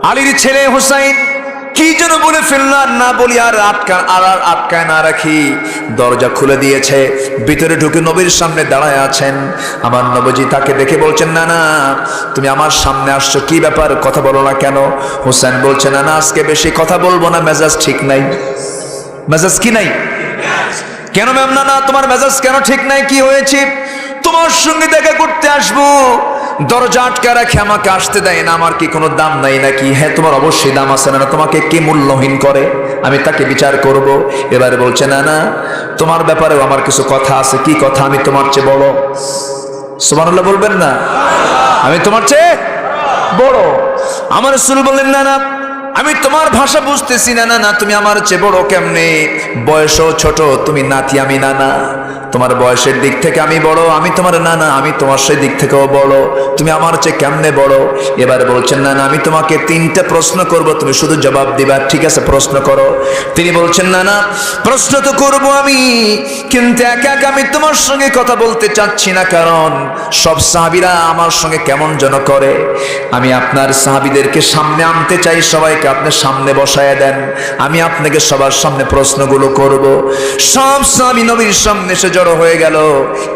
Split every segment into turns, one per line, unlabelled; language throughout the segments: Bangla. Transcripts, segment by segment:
আলীর ছেলে হুসাইন কি যেন বলে ফেলল, আর না বলি আর আটকায় না রাখি দরজা খুলে দিয়েছে, ভিতরে ঢুকে নবীর সামনে দাঁড়ায় আছেন। আমার নবীজি তাকে দেখে বলছেন, না না তুমি আমার সামনে আসছো, কি ব্যাপার, কথা বলো না কেন? হুসাইন বলছে, না না আজকে বেশি কথা বলবো না, মেজাজ ঠিক নাই। মেজাজ কি নাই? কেন ম্যাম? না না তোমার মেজাজ কেন ঠিক নাই, কি হয়েছে? তোমার সঙ্গে দেখা করতে আসবো, দরজা আটকা রাখে আমাকে আসতে দেয় না, আমার কি কোনো দাম নাই নাকি? হ্যাঁ তোমার অবশ্যই দাম আছে, না তোমাকে কে মূল্যহীন করে, আমি তাকে বিচার করব। এবারে বলছে, না না তোমার ব্যাপারেও আমার কিছু কথা আছে। কি কথা? আমি তোমার চেয়ে বড়। সুবহানাল্লাহ বলবেন না? আমি তোমার চেয়ে বড়। আমার রাসূল বললেন, না না আমি তোমার ভাষা বুঝতেছি না। না না তুমি আমার চেয়ে বড় কেমনে? বয়সও ছোট, তুমি নাতি আমি নানা। তোমার বয়সের দিক থেকে আমি বড়, আমি তোমার নানা, আমি তোমার সেই দিক থেকেও বড়, তুমি আমার চেয়ে কেমনে বড়? এবার বলছেন, না না আমি তোমাকে 3টা প্রশ্ন করব, তুমি শুধু জবাব দিবা। ঠিক আছে প্রশ্ন করো। তিনি বলছেন, না না প্রশ্ন তো করব আমি, কিন্তু একা একা আমি তোমার সঙ্গে কথা বলতে চাচ্ছি না, কারণ সব সাহাবীরা আমার সঙ্গে কেমন যেন করে। আমি আপনার সাহাবীদেরকে সামনে আনতে চাই, সবাইকে আপনি সামনে বসায় দেন, আমি আপনাকে সবার সামনে প্রশ্নগুলো করব। সব সাহাবী নবীর সামনে এসে জড়ো হয়ে গেল।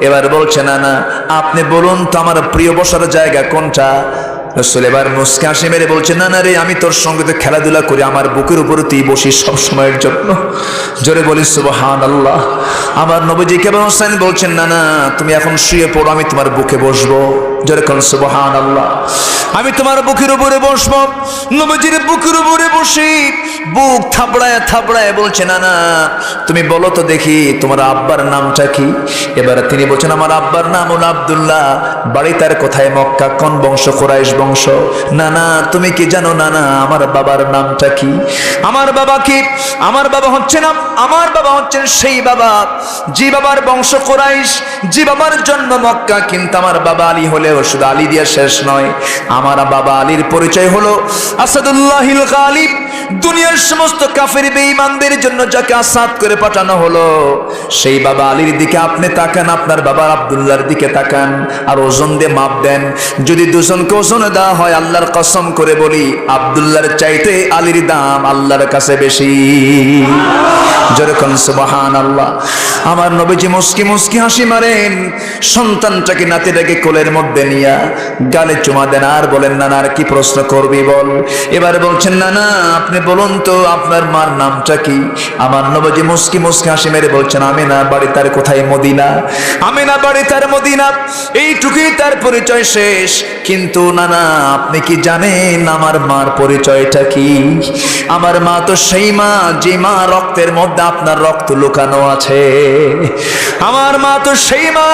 এবার বলছে, না না আপনি বলুন তো আমার প্রিয় বসার জায়গা কোনটা? রাসূল এবার মুস্কি হাসি মেরে বলছে, না না রে আমি তোর সঙ্গে তো খেলাধুলা করি, আমার বুকের উপরে তুই বসিস সব সময়ের জন্য। জোরে বলি সুবহানাল্লাহ। আমার নবীজি কেবল হোসেন বলছেন, না না তুমি এখন শুয়ে পড়ো, আমি তোমার বুকে বসবো। জোরে কোন সুবহানাল্লাহ। আমি তোমার বুকের উপরে বসবো। নবীজির বুকের উপরে বসি, বুক থাবড়ায় থাবড়ায় বলছে, না না তুমি বলো তো দেখি তোমার আব্বার নামটা কি? এবারে তিনি বলছেন, আমার আব্বার নাম হলো আব্দুল্লাহ, বাড়ি তার কোথায়? মক্কা। কোন বংশ? কুরাইশ বংশ। না না তুমি কি জানো? না না আমার বাবার নামটা কি? আমার বাবা কি? আমার বাবা হচ্ছেন সেই বাবা যে বাবার বংশ কুরাইশ, যে বাবার জন্ম মক্কা, কিন্তু আমার বাবা আলী হলেও শুধু আলী দিয়ে শেষ নয়, আমার বাবা আলীর পরিচয় হলো আসাদুল্লাহিল গালিব। দুনিয়ার সমস্ত কাফের বেঈমানদের জন্য যাকে আসাদ করে পাঠানো হলো, সেই বাবা আলীর দিকে আপনি তাকান, আপনার বাবা আব্দুল্লাহর দিকে তাকান, আর ওজন দিয়ে মাপ দেন। যদি দুজনকে ওজন দেওয়া হয়, আল্লাহর কসম করে বলি আব্দুল্লাহর চাইতে আলীর দাম আল্লাহর কাছে বেশি। যেরকম সুবহানাল্লাহ। আমার নবীজি মুস্কি মুস্কি হাসি মারেন, সন্তানটাকে নাতিটাকে কোলের মধ্যে নিয়া গালে চুমা দেন, আর বলেন, না না আর কি প্রশ্ন করবি বল। এবার বলছেন, না না আপনি বলুন তো আপনার মার নামটা কি? আমার নবীজি মুস্কি মুস্কি হাসি মেরে বলছেন, আমিনা, বাড়ি তার কোথায়? মদিনা। আমিনা বাড়ি তার মদিনা, এইটুকুই তার পরিচয় শেষ। কিন্তু না না আপনি কি জানেন আমার মার পরিচয়টা কি? আমার মা তো সেই মা যে মা রক্তের মধ্যে আপনার রক্ত লুকানো আছে। আমার মা তো সেই মা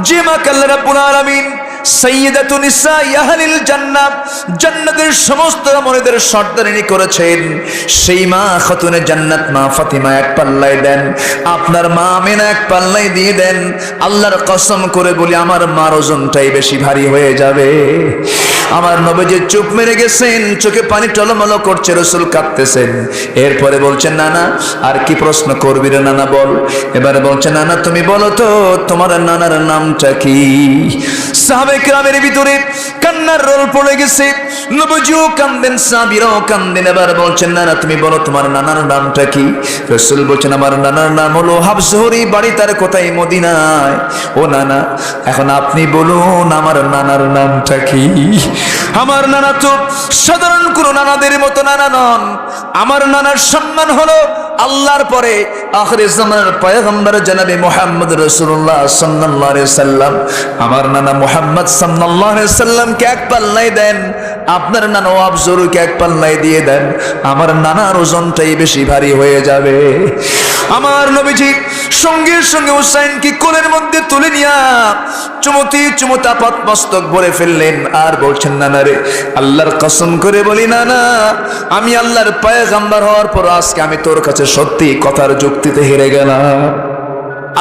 যে মা আল্লাহ রাব্বুল আলামিন সাইয়্যিদাতুন নিসাই আহলিল জান্নাহ, জান্নাতের সমস্ত মহিলাদের সর্দারিনী করেছেন। সেই মা খাতুনে জান্নাত মা ফাতিমা এক পাল্লায় দেন, আপনার মা আমিনা এক পাল্লায় দিয়ে দেন। আল্লাহর কসম করে বলি আমার মার ওজনটাই বেশি ভারী হয়ে যাবে। আমার নবীজি চুপ মেরে গেছেন, চোখে পানি টলমল করছে, রাসূল কাঁদতেছেন। এরপরে বলছেন, না না আর কি প্রশ্ন করবি রে নানা বল। এবারে বলছেন, না না তুমি বলো তো তোমার নানার নামটা কি? সাহাবায়ে কেরামের ভিতরে কান্নার রোল পড়ে গেছে, নবীজিও কান্দেন, সাহাবীরাও কান্দেন। এবার বলছেন, না না তুমি বলো তোমার নানার নামটা কি? রাসূল বলছেন, আমার নানার নাম হলো হাফসুরি, বাড়ি তার কোথায়? মদিনায়। ও নানা এখন আপনি বলুন আমার নানার নামটা কি? আমার নানা তো সাধারণ কোন নানাদের মতো নানা নন। আমার নানার সম্মান হলো আল্লাহর পরে আখির জামানের পয়গম্বর জনাবে মুহাম্মদ রাসূলুল্লাহ সাল্লাল্লাহু আলাইহি সাল্লাম। আমার নানা মুহাম্মদ সাল্লাল্লাহু আলাইহি সাল্লামকে এক পাল্লায় দেন, আপনার নানা আফজরুকে এক পাল্লায় দিয়ে দেন, আমার নানার ওজনটাই বেশি ভারী হয়ে যাবে। আমার নবীজি সঙ্গে সঙ্গে হুসাইনকে কোলের মধ্যে তুলে নিয়া চুমতি চুমতা পাত মস্তক ভরে ফেললেন, আর বলছেন, নানা রে আল্লাহর কসম করে বলি না না আমি আল্লাহর পয়গম্বর হওয়ার পর আজকে আমি তোর কাছে সত্যি কথার যুক্তিতে হেরে গেলাম।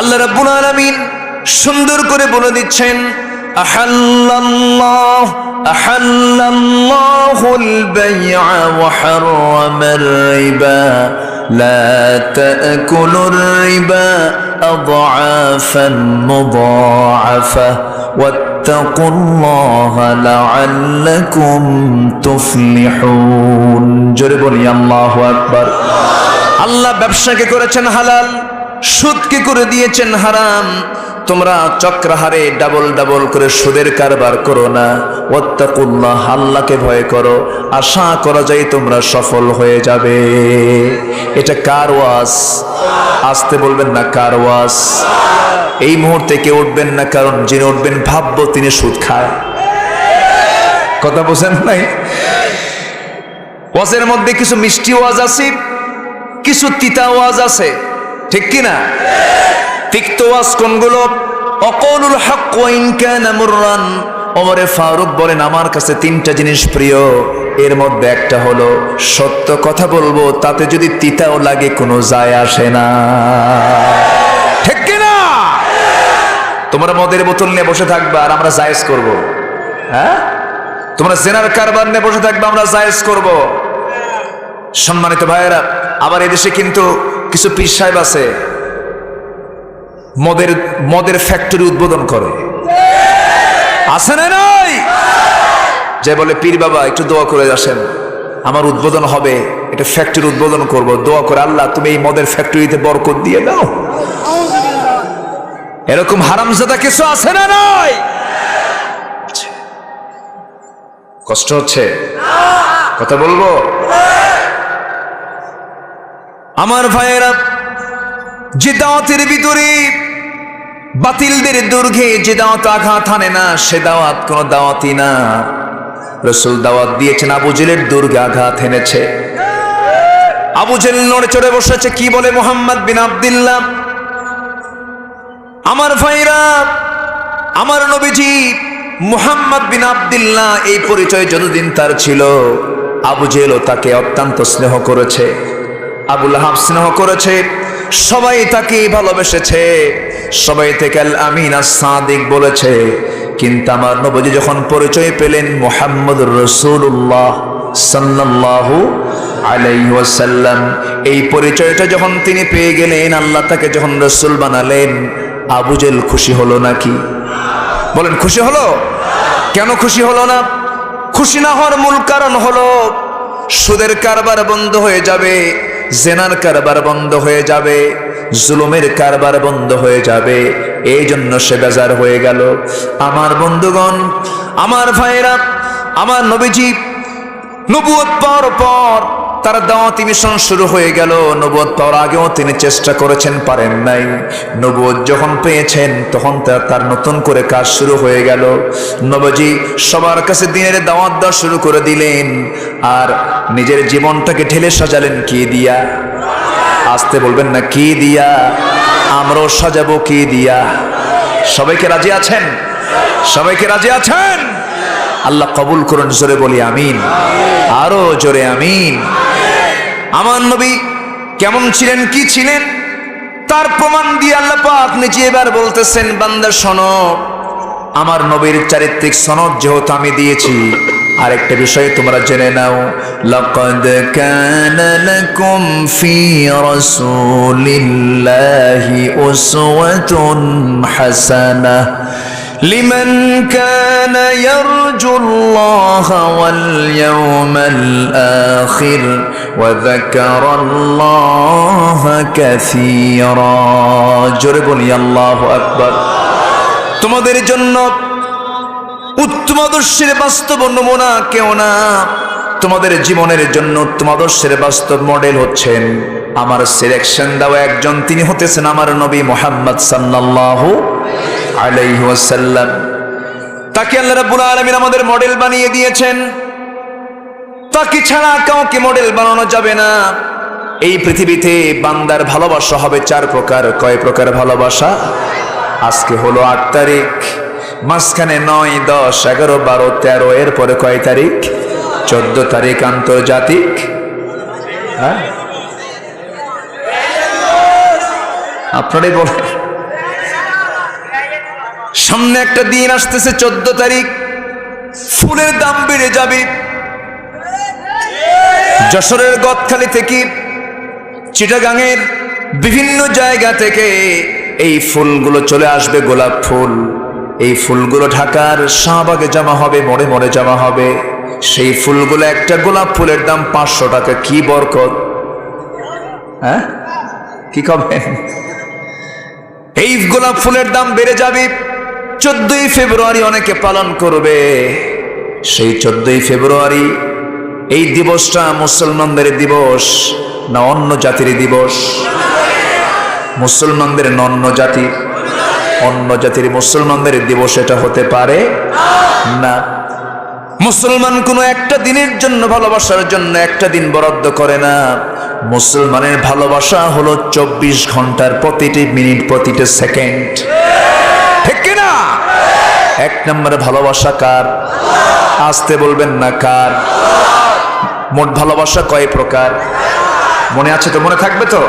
আল্লাহ রাব্বুল আলামিন সুন্দর করে বলে দিচ্ছেন, আহাল্লাল্লাহুল বাই'a ওয়া হারামার রিবা লা তাকুলুর রিবা আযআফান মুযাআফা ওয়াত্তাকুল্লাহা লাআল্লাকুম তুফলিহুন। জোরে বলি আল্লাহু আকবার। আল্লাহ ব্যবসাকে করেছেন হালাল, সুদকে করে দিয়েছেন হারাম। তোমরা চক্রাহারে ডাবল ডাবল করে সুদের কারবার করো না। ওয়াত্তাকুল্লাহ, আল্লাহকে ভয় করো, আশা করা যায় তোমরা সফল হয়ে যাবে। এটা কার ওয়াজ? আসতে বলবেন না, কার ওয়াজ? এই মুহূর্তে কেউ উঠবেন না, কারণ যিনি উঠবেন ভাববো তিনি সুদ খায়। কথা বোঝেন নাই? ওয়াজের মধ্যে কিছু মিষ্টি ওয়াজ আছে, কিছু তিতা ওয়াজ আছে, ঠিক কিনা? তিক্ত ওয়াজ কোনগুলো? অকৌলুল হক ওয়া ইন কানা মুররান। ওমরে ফারুক বলেন, আমার কাছে তিনটা জিনিস প্রিয়, এর মধ্যে একটা হলো সত্য কথা বলবো, তাতে যদি তিতাও লাগে কোনো যায় আসে না। ঠিক কিনা? তোমরা মদের বোতল নিয়ে বসে থাকবা আর আমরা জায়েজ করব, হ্যাঁ? তোমরা জেনার কারবার নিয়ে বসে থাকবে, আমরা জায়েজ করব। সম্মানিত ভাইয়েরা, আবার এদেশে কিন্তু কিছু পীর সাহেব আছে, মদের ফ্যাক্টরি উদ্বোধন করে, আছে না নাই? যে বলে, পীর বাবা একটু দোয়া করে আসেন, আমার উদ্বোধন হবে, এটা ফ্যাক্টরি উদ্বোধন করব, দোয়া করে আল্লাহ তুমি এই মদের ফ্যাক্টরিতে বরকত দিয়ে দাও। এরকম হারামজাদা কিছু আছে না নাই? কষ্ট হচ্ছে? কথা বলবো? আমার ভাইয়েরা, যে দাওয়াতের ভিতরে বাতিলদের দুর্গে যে দাওয়াত আঘাত হানে না, সে দাওয়াত কোন দাওয়াতই না। রাসূল দাওয়াত দিয়েছেন, আবু জেলের দুর্গে আঘাত হেনেছে। আবু জেল নড়ে চড়ে বসেছে, কি বলে? মুহাম্মদ বিন আব্দুল্লাহ। আমার ভাইরা, আমার নবীজি মুহাম্মদ বিন আব্দুল্লাহ, এই পরিচয় যতদিন তার ছিল, আবু জেলও তাকে অত্যন্ত স্নেহ করেছে, আবু লাহাব স্নেহ করেছে, সবাই তাকে ভালোবেসেছে, সবাই থেকে আল আমিন আস-সাদিক বলেছে। কিন্তু আমার নবীজি যখন পরিচয় পেলেন মুহাম্মদুর রাসূলুল্লাহ সাল্লাল্লাহু আলাইহি ওয়াসাল্লাম, এই পরিচয়টা যখন তিনি পেয়ে গেলেন, আল্লাহ তাকে যখন রাসূল বানালেন, আবু জেল খুশি হলো নাকি? বলেন, খুশি হলো? কেন খুশি হলো না? খুশি না হওয়ার মূল কারণ হলো সুদের কারবার বন্ধ হয়ে যাবে, জেনার কারবার বন্ধ হয়ে যাবে, জুলুমের কারবার বন্ধ হয়ে যাবে, এই জন্য সে বেজার হয়ে গেল। আমার বন্ধুগণ, আমার ভাইরা, আমার নবীজি নবুয়ত পাওয়ার পর তার দাওয়াতি মিশন শুরু হয়ে গেল। নবুয়ত পাওয়ার আগেও তিনি চেষ্টা করেছেন, পারেন নাই। নবুয়ত যখন পেয়েছেন তখন তার নতুন করে কাজ শুরু হয়ে গেল। নবীজি সবার কাছে দিনের দাওয়াত দেওয়া শুরু করে দিলেন, আর নিজের জীবনটাকে ঢেলে সাজালেন কি দিয়া? আসতে বলবেন না, কি দিয়া? আমরাও সাজাবো কি দিয়া? সবাইকে রাজি আছেন? সবাইকে রাজি আছেন? আল্লাহ কবুল করুন, জোরে বলি আমিন, আরো জোরে আমিন। আমার নবী কেমন ছিলেন, কি ছিলেন, তার প্রমাণ দিয়ে আল্লাহ পাক নিজে এবার বলতেছেন, বান্দা শোনো, আমার নবীর চারিত্রিক সনদ যেহেতু আমি দিয়েছি, আরেকটা বিষয় তোমরা জেনে নাও, লাকাদ কানা লাকুম ফি রাসূলিল্লাহি উসওয়াতুন হাসানাহ লিমান কানা ইয়ারজুল্লাহা ওয়াল ইয়াওমাল আখির ওয়া যাকারাল্লাহা কাসীরা। জোরে বলি আল্লাহু আকবার। তোমাদের জন্য উত্তম আদর্শের বাস্তব নমুনা কেউ না, তোমাদের জীবনের জন্য উত্তম আদর্শের বাস্তব মডেল হচ্ছেন আমার সিলেকশন দেওয়া একজন, তিনি হতেছেন আমার নবী মুহাম্মদ সাল্লাল্লাহু আলাইহি ওয়াসাল্লাম। তাকে আল্লাহ রাব্বুল আলামিন আমাদের মডেল বানিয়ে দিয়েছেন, তাকে ছাড়া কাউকে মডেল বানানো যাবে না। এই পৃথিবীতে বান্দার ভালোবাসা হবে চার প্রকার। কয় প্রকার ভালোবাসা? আজকে হলো 8 তারিখ, মাঝখানে 9, 10, 11, 12, 13, এরপরে কয় তারিখ? 14 তারিখ আন্তর্জাতিক। হ্যাঁ, আপনারাই বলেন। সামনে একটা দিন আসতেছে 14 তারিখ, ফুলের দাম বেড়ে যাবে। যশোরের গদখালি থেকে, চিটাগাংয়ের বিভিন্ন জায়গা থেকে এই ফুলগুলো চলে আসবে, গোলাপ ফুল। এই ফুলগুলো ঢাকার শাহবাগে জমা হবে, মোড়ে মোড়ে জমা হবে। সেই ফুলগুলো, একটা গোলাপ ফুলের দাম 500 টাকা। কি বরকত! হ্যাঁ, কি করবেন? এই গোলাপ ফুলের দাম বেড়ে যাবে। 14ই ফেব্রুয়ারি অনেকে পালন করবে। সেই 14ই ফেব্রুয়ারি এই দিবসটা মুসলমানদের দিবস না অন্য জাতির দিবস? মুসলমানদের না অন্য জাতির? অন্য জাতির মুসলমানদের দিবস এটা হতে পারে না। মুসলমান কোনো একটা দিনের জন্য, ভালোবাসার জন্য একটা দিন বরাদ্দ করে না। মুসলমানের ভালোবাসা হলো 24 ঘন্টার, প্রতিটি মিনিট, প্রতিটি সেকেন্ড। ঠিক কিনা? এক নম্বরে ভালোবাসা কার? আসতে বলবেন না, কার? মোট ভালোবাসা কয় প্রকার? মনে আছে তো? মনে থাকবে তো?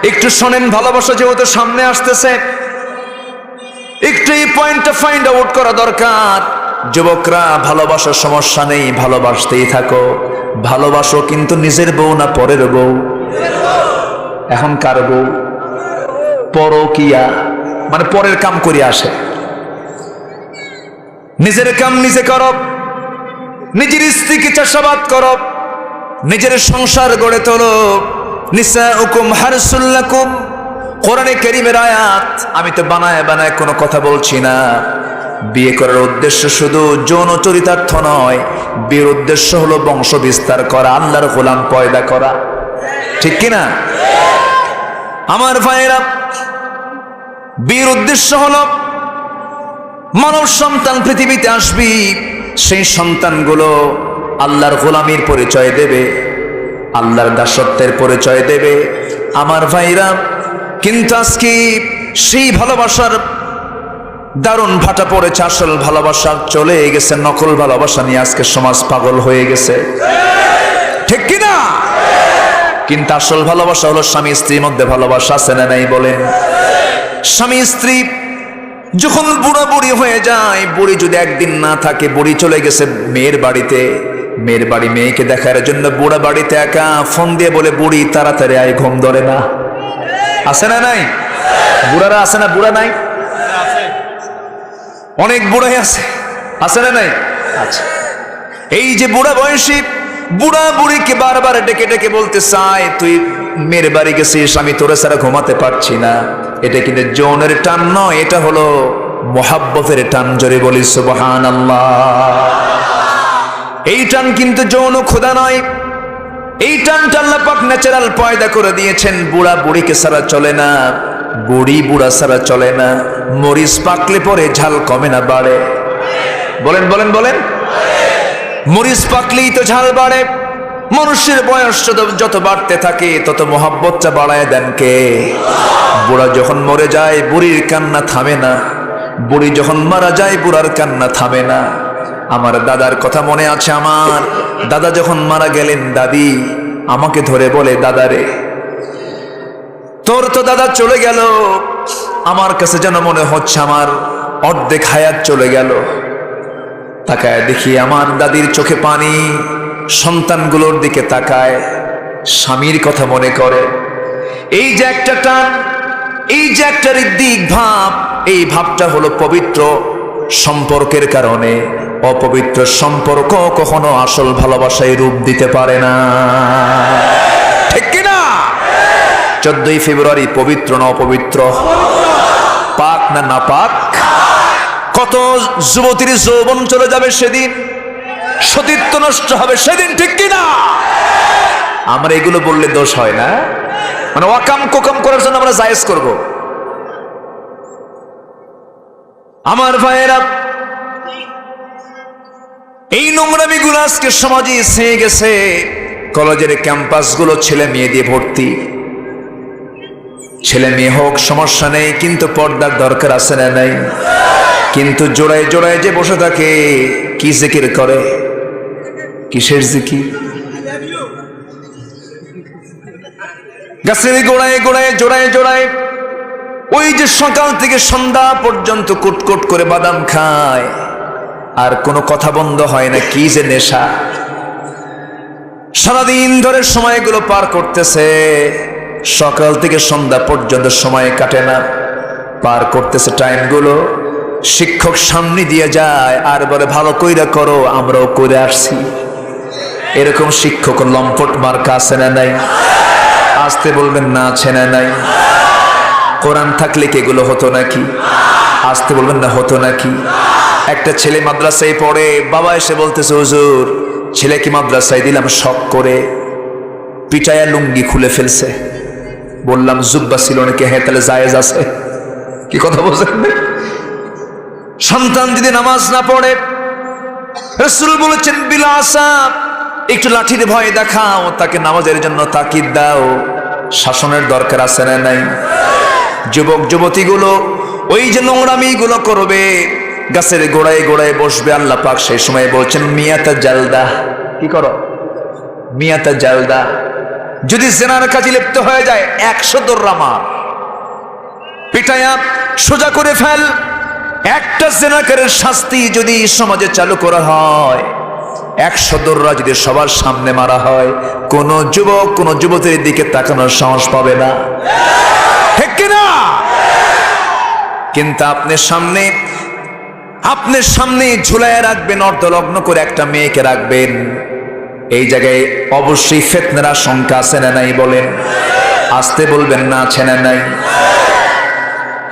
একটু শোনেন। ভালোবাসা যেহেতু সামনে আসতেছে, একটু এই পয়েন্টটা ফাইন্ড আউট করা দরকার। যুবকরা, ভালোবাসার সমস্যা নেই, ভালোবাসতেই থাকো। ভালোবাসো, কিন্তু নিজের বউ না পরের বউ? এখন কার বউ? পরকিয়া, মানে পরের কাম করে আসে। নিজের কাম নিজে করো, নিজের স্ত্রীকে চাষাবাদ করো, নিজের সংসার গড়ে তোলো। নিসাউকুম হারসুল লাকুম, কোরআনে কারীমের আয়াত। আমি তো বানায় বানায় কোনো কথা বলছি না। বিয়ে করার উদ্দেশ্য শুধু যৌন চরিতার্থ নয়, বিয়ের উদ্দেশ্য হলো বংশ বিস্তার করা, আল্লাহর গোলাম পয়দা করা। ঠিক কিনা আমার ভাইয়েরা? বিয়ের উদ্দেশ্য হলো মানব সন্তান পৃথিবীতে আসবি, সেই সন্তানগুলো আল্লাহর গোলামির পরিচয় দেবে, আল্লাহর দাসত্বের পরিচয় দেবে। আমার ভাইরা, কিন্তু আজকে সেই ভালোবাসার দারুণ ভাটা পড়েছে। আসল ভালোবাসা চলে গেছে, নকল ভালোবাসা নিয়ে আজকে সমাজ পাগল হয়ে গেছে। ঠিক কিনা? কিন্তু আসল ভালোবাসা হলো স্বামী স্ত্রীর মধ্যে ভালোবাসা। আছে না নাই বলেন? স্বামী স্ত্রী যখন বুড়া বুড়ি হয়ে যায়, বুড়ি যদি একদিন না থাকে, বুড়ি চলে গেছে মেয়ের বাড়িতে, মেয়ের বাড়ি মেয়েকে দেখার জন্য, বুড়া বাড়িতে একা, ফোন দিয়ে বলে, বুড়ি তাড়াতাড়ি আয়, ঘুম ধরে না। আছে না নাই? বুড়ারা আছে না? বুড়া নাই? অনেক বুড়াই আছে। আছে না নাই? আচ্ছা, এই যে বুড়া বয়সী বুড়া বুড়িকে বারবার ডেকে ডেকে বলতে চায়, তুই মেয়ের বাড়ি গেছিস, আমি তোরে ছাড়া ঘুমাতে পারছি না। এটা কিন্তু যৌনের টান নয়, এটা হলো মোহাব্বতের টান। জোরে বলি সুবহানাল্লাহ। এই টান কিন্তু যৌন ক্ষুধা নয়। এই টানটা আল্লাহ পাক ন্যাচারাল পয়দা করে দিয়েছেন। বুড়া বুড়িকে ছাড়া চলে না, বুড়ি বুড়া ছাড়া চলে না। মরিচ পাকলে পরে ঝাল কমে না, বাড়ে? বলেন বলেন বলেন। মরিচ পাকলেই তো ঝাল বাড়ে। মানুষের বয়স যত বাড়তে থাকে, তত মোহাব্বতটা বাড়ায় দেন কে? বুড়া যখন মরে যায়, বুড়ির কান্না থামে না। বুড়ি যখন মারা যায়, বুড়ার কান্না থামে না। আমার দাদার কথা মনে আছে। আমার দাদা যখন মারা গেলেন, দাদি আমাকে ধরে বলে, দাদারে, তোর তো দাদা চলে গেল, আমার কাছে যেন মনে হচ্ছে আমার অর্ধেক হায়াত চলে গেল। তাকায় দেখি আমার দাদির চোখে পানি, সন্তানগুলোর দিকে তাকায়, স্বামীর কথা মনে করে। এই যে একটা টান, এই যে একটা হৃদ্যিক ভাব, এই ভাবটা হলো পবিত্র সম্পর্কের কারণে। অপবিত্র সম্পর্ক কখনো আসল ভালোবাসায় রূপ দিতে পারে না। ঠিক কিনা? 14ই ফেব্রুয়ারি পবিত্র না অপবিত্র? পাক না নাপাক? কত যুবতীর যৌবন চলে যাবে সেদিন, সতীত্ব নষ্ট হবে সেদিন। ঠিক কিনা? আমরা এগুলো বললে দোষ হয় না, মানে ওয়াকাম কোকাম করার জন্য আমরা জায়েজ করব। আমার ভাইয়েরা, এই নোংরামি গুলো আজকে সমাজে এসে গেছে। কলেজের ক্যাম্পাস গুলো ছেলে মেয়ে দিয়ে ভর্তি। ছেলে মেয়ে হোক, সমস্যা নেই, কিন্তু পর্দার দরকার আছে না নাই? কিন্তু জোড়ায় জোড়ায় যে বসে থাকে, কি জিকির করে? কিসের জিকির? গাছের গোড়ায় গোড়ায় জোড়ায় জোড়ায় ওই যে সকাল থেকে সন্ধ্যা পর্যন্ত কুটকুট করে বাদাম খায়, আর কোনো কথা বন্ধ হয় না। কি যে নেশা! সারাদিন ধরে সময়গুলো পার করতেছে, সকাল থেকে সন্ধ্যা পর্যন্ত সময় কাটে না, পার করতেছে টাইমগুলো। শিক্ষক সামনে দিয়ে যায় আর বলে ভালো কইরা করো, আমরাও করে আসছি। এরকম শিক্ষক লম্পট মার্কা আছে না নাই? আসতে বলবেন না, আছে না নাই? কোরআন থাকলে কি এগুলো হতো নাকি? আসতে বলবেন না, হতো নাকি? একটা ছেলে মাদ্রাসায় পড়ে, বাবা এসে বলতেছে হুজুর ছেলে কি মাদ্রাসায় দিলাম শখ করে, পিটায়া লুঙ্গি খুলে ফেলছে। বললাম জুব্বা ছিল নাকি? হ্যাঁ, তাহলে জায়েজ আছে। কি কথা বলছেন? সন্তান যদি নামাজ না পড়ে, রাসূল বলেছেন বিলাসা, একটু লাঠির ভয় দেখাও, তাকে নামাজের জন্য তাকিদ দাও। শাসনের দরকার আছে না নাই? যুবক যুবতীগুলো ওই যে নোংরামি গুলো করবে, গাছের গোড়ায় গোড়ায় বসবে, আল্লাহ পাক সেই সময় বলছেন মিয়াতা জালদা। কি করো? মিয়াতা জালদা। যদি জেনার কাজে লিপ্ত হয়ে যায় 100 দৌড়া মার, পিটায়া সোজা করে ফেল। একটা জেনাকারের শাস্তি যদি সমাজে চালু করা হয়, 100 দৌড়া যদি সবার সামনে মারা হয়, কোন যুবক কোন যুবতীর দিকে তাকানোর সাহস পাবে না, ঠিক কিনা? কিন্তু আপনার সামনে ঝুলায় রাখবেন, অর্ধলগ্ন করে একটা মেয়েকে রাখবেন, এই জায়গায় অবশ্যই ফিতনার আশঙ্কা আছে না নাই? বলেন, আসতে বলবেন না, আছে না নাই?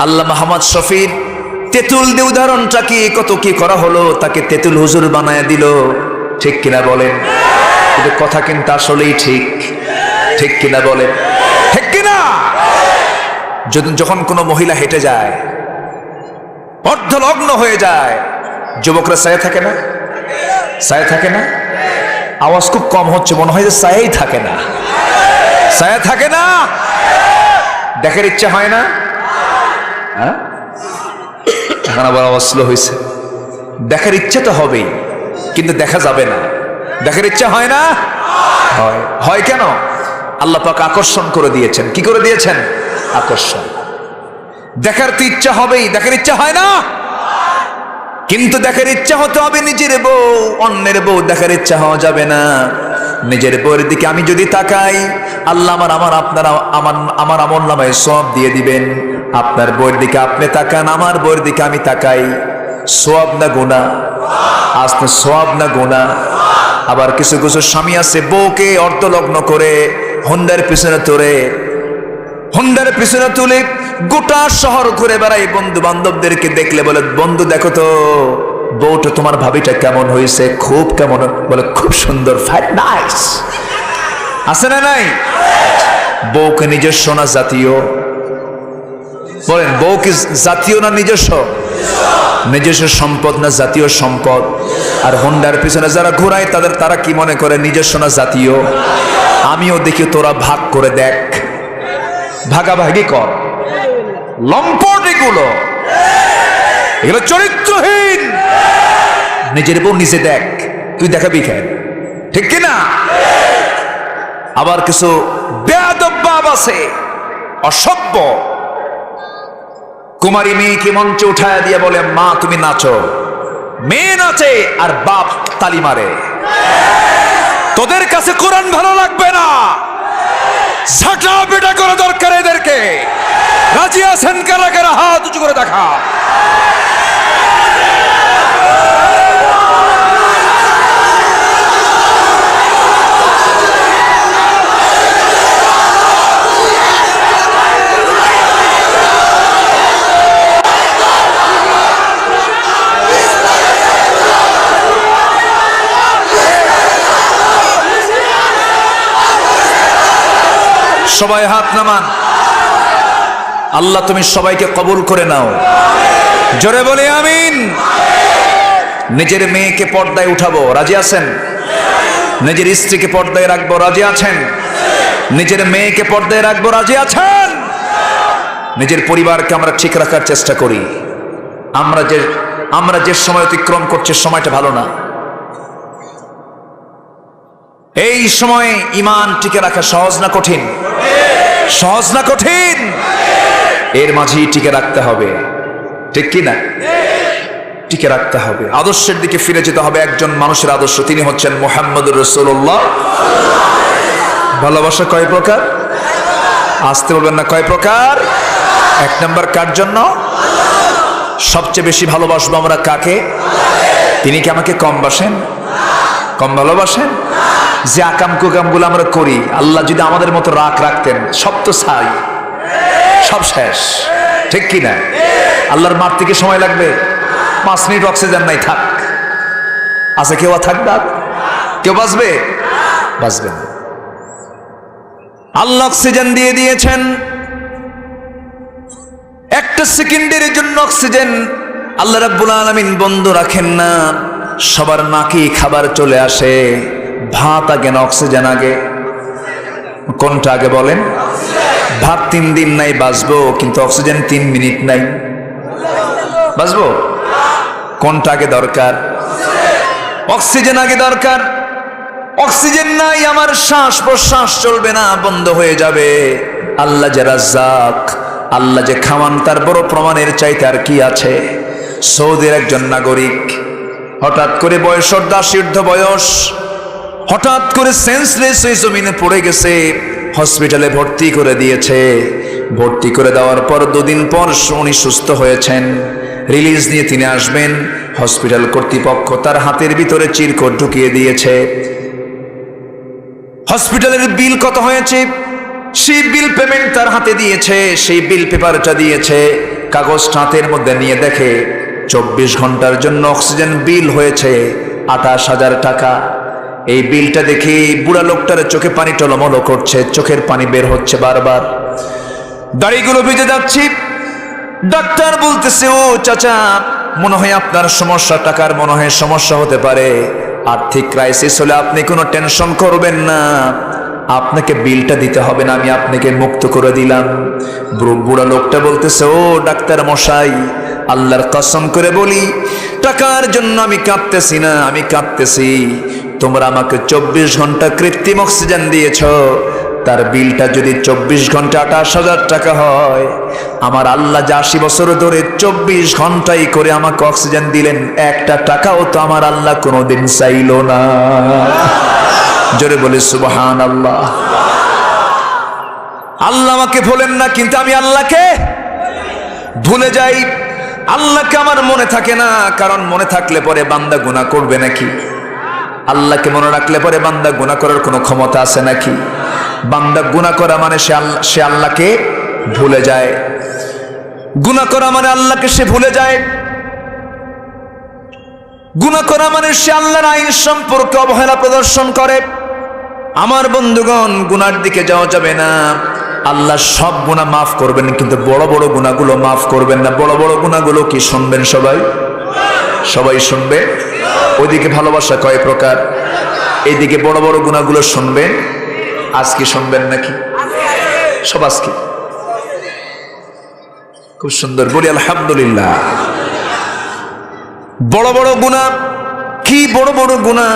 আল্লাহ মুহাম্মদ শফির তেঁতুল দিয়ে উদাহরণটা কি, কত কি করা হলো, তাকে তেঁতুল হুজুর বানায় দিল, ঠিক কিনা বলেন? কিন্তু কথা কিন্তু আসলেই ঠিক, ঠিক কিনা বলেন? ঠিক কিনা? যখন কোনো মহিলা হেঁটে যায়, অর্ধলগ্ন হয়ে যায়, যুবকরা ছায়া থাকে না? ছায়া থাকে না? আওয়াজ খুব কম হচ্ছে, মনে হয় যে ছায়াই থাকে না। ছায়া থাকে না? দেখার ইচ্ছা হয় না? হ্যাঁ, এখন আবার আওয়াজ স্লো হয়েছে। দেখার ইচ্ছা তো হবেই, কিন্তু দেখা যাবে না। দেখার ইচ্ছা হয় না? হয়। হয় কেন? আল্লাহ পাক আকর্ষণ করে দিয়েছেন। কি করে দিয়েছেন? আকর্ষণ। দেখার তো ইচ্ছা হবেই, দেখার ইচ্ছা হয় না? কিন্তু দেখার ইচ্ছা হতে হবে নিজের বউ, অন্যের বউ দেখার ইচ্ছা হওয়া যাবে না। নিজের বউয়ের দিকে আমি যদি তাকাই, আল্লাহ আপনারা আমার আমল নামায় সওয়াব দিয়ে দিবেন। আপনার বউয়ের দিকে আপনি তাকান, আমার বউয়ের দিকে আমি তাকাই, সওয়াব না গুনাহ? আসলে সওয়াব না গুনাহ? আবার কিছু কিছু স্বামী আছে বউকে অর্ধলগ্ন করে হুন্ডার পিছনে তুলে গোটা শহর ঘুরে বেড়াই, বন্ধু বান্ধবদেরকে দেখলে বলে বন্ধু দেখো তো বউটা তোমার ভাবিটা কেমন হয়েছে, খুব কেমন, বলে খুব সুন্দর, ফাইন, নাইস। আছে না নাই? বউকে নিজস্ব না জাতীয়? বলেন, বউ কি জাতীয় না নিজস্ব? নিজস্ব সম্পদ না জাতীয় সম্পদ? আর হুন্ডার পিছনে যারা ঘোরায় তারা কি মনে করে নিজস্ব না জাতীয়? আমিও দেখি, তোরা ভাগ করে দেখ, ভাগাভাগি কর। লম্পট এগুলো চরিত্রহীন। নিজের বউ নিজে দেখ, তুই দেখাবি কেন? ঠিক কিনা? আবার কিছু বেয়াদব বাপ আছে, অসভ্য, কুমারী মেয়েকে মঞ্চে উঠায় দিয়ে বলে মা তুমি নাচো। মেয়ে নাচে আর বাপ তালি মারে। তোদের কাছে কোরআন ভালো লাগবে না, ঝাঁটা পেটা করা দরকার এদেরকে। রাজি আছেন কারা কারা? হাত উঁচু করে দেখা। সবাই হাত নামান। আল্লাহ তুমি সবাইকে কবুল করে নাও, জোরে বলি আমিন। নিজের মেয়েকে পর্দায় উঠাবো, রাজি আছেন? নিজের স্ত্রীকে পর্দায় রাখবো, রাজি আছেন? নিজের মেয়েকে পর্দায় রাখবো, রাজি আছেন? নিজের পরিবারকে আমরা ঠিক রাখার চেষ্টা করি। আমরা যে সময় অতিক্রম করছি, সময়টা ভালো না। এই সময়ে ঈমান টিকে রাখা সহজ না কঠিন? সহজ না কঠিন? এর মাঝেই টিকে রাখতে হবে, ঠিক কি না? টিকে রাখতে হবে। আদর্শের দিকে ফিরে যেতে হবে। একজন মানুষের আদর্শ, তিনি হচ্ছেন মুহাম্মদুর রাসূলুল্লাহ। ভালোবাসা কয় প্রকার? আসতে বলবেন না, কয় প্রকার? এক নাম্বার কার জন্য? সবচেয়ে বেশি ভালোবাসবো আমরা কাকে? তিনি কি আমাকে কম বাসেন? কম ভালোবাসেন? যে আকাম কুকামগুলো আমরা করি, আল্লাহ যদি আমাদের মতো রাগ রাখতেন, সব তো ছাই, সব শেষ, ঠিক কি না? আল্লাহর মারতে কি সময় লাগবে? 5 মিনিট অক্সিজেন নাই, থাক। আছে কেউ থাকবে? কেউ বাঁচবে? বাঁচবে না। আল্লাহ অক্সিজেন দিয়ে দিয়েছেন, একটা সেকেন্ডের জন্য অক্সিজেন আল্লাহ রাব্বুল আলামিন বন্ধ রাখেন না। সবার নাকি খাবার চলে আসে, ভাত আগে না অক্সিজেন আগে? কোনটা আগে বলেন? ভাত 3 দিন নাই বাঁচবো, কিন্তু অক্সিজেন 3 মিনিট নাই, বাঁচবো? কোনটা আগে দরকার? অক্সিজেন আগে দরকার। অক্সিজেন নাই, আমার শ্বাস প্রশ্বাস চলবে না, বন্ধ হয়ে যাবে। আল্লাহ যে রাজ্জাক, আল্লাহ যে খাওয়ান, তার বড় প্রমাণের চাইতে আর কি আছে? সৌদির একজন নাগরিক হঠাৎ করে বয়স, 80 বয়স, হঠাৎ করে সেন্সলেস হয়ে জমিনে পড়ে গেছে। হসপিটালে ভর্তি করে দিয়েছে। ভর্তি করে দেওয়ার পর 2 দিন পর উনি সুস্থ হয়েছেন। রিলিজ নিয়ে তিনি আসবেন। হসপিটাল কর্তৃপক্ষ তার হাতের ভিতরে চিরকুট ঢুকিয়ে দিয়েছে। হসপিটালের বিল কত হয়েছে সেই বিল পেমেন্ট তার হাতে দিয়েছে। সেই বিল পেপারটা দিয়েছে, কাগজটা হাতের মধ্যে নিয়ে দেখে 24 ঘন্টার জন্য অক্সিজেন বিল হয়েছে 28,000 টাকা। এই বিলটা দেখে বুড়া লোকটার চোখে পানি টলমলো করছে, চোখের পানি বের হচ্ছে বারবার, দাড়িগুলো ভিজে যাচ্ছে। ডাক্তার বলতেছে, ও চাচা, মনে হয় আপনার সমস্যা টাকার, মনে হয় সমস্যা হতে পারে, আর্থিক ক্রাইসিস হলে আপনি কোনো টেনশন করবেন না, আপনাকে বিলটা দিতে হবে না, আমি আপনাকে মুক্ত করে দিলাম। বুড়া লোকটা বলতেছে, ও ডাক্তার মশাই, আল্লাহর কসম করে বলি, টাকার জন্য আমি কাঁদতেছি না, আমি কাঁদতেছি তোমরা আমাকে 24 ঘন্টা কৃত্রিম অক্সিজেন দিয়েছ, তার বিলটা যদি 24 ঘন্টা 28,000 টাকা হয়, আমার আল্লাহ যে 80 বছর ধরে 24 ঘন্টাই করে আমাকে অক্সিজেন দিলেন, একটা টাকাও তো আমার আল্লাহ কোনোদিন চাইল না। জোরে বলে সুবহানাল্লাহ। আল্লাহ আমাকে ভোলেন না, কিন্তু আমি আল্লাহকে ভুলে যাই। আল্লাহকে আমার মনে থাকে না, কারণ মনে থাকলে পরে বান্দা গুনাহ করবে নাকি? আল্লাহকে মনে রাখলে পরে বান্দা গুনাহ করার কোনো ক্ষমতা আছে নাকি? বান্দা গুনাহ করা মানে সে আল্লাহকে ভুলে যায়। গুনাহ করা মানে আল্লাহকে সে ভুলে যায়। গুনাহ করা মানে সে আল্লাহর আইন সম্পর্কে অবহেলা প্রদর্শন করে। আমার বন্ধুগণ, গুনার দিকে যাওয়া যাবে না। আল্লাহ সব গুনাহ মাফ করবেন, কিন্তু বড় বড় গুনাহগুলো মাফ করবেন না। বড় বড় গুনাহগুলো কি শুনবেন সবাই? সবাই শুনবে। ওইদিকে ভালোবাসা কয় প্রকার, এইদিকে বড় বড় গুনাহগুলো শুনবেন। আজকে শুনবেন নাকি? সব আজকে খুব সুন্দর বলি আলহামদুলিল্লাহ। বড় বড় গুনাহ কি? বড় বড় গুনাহ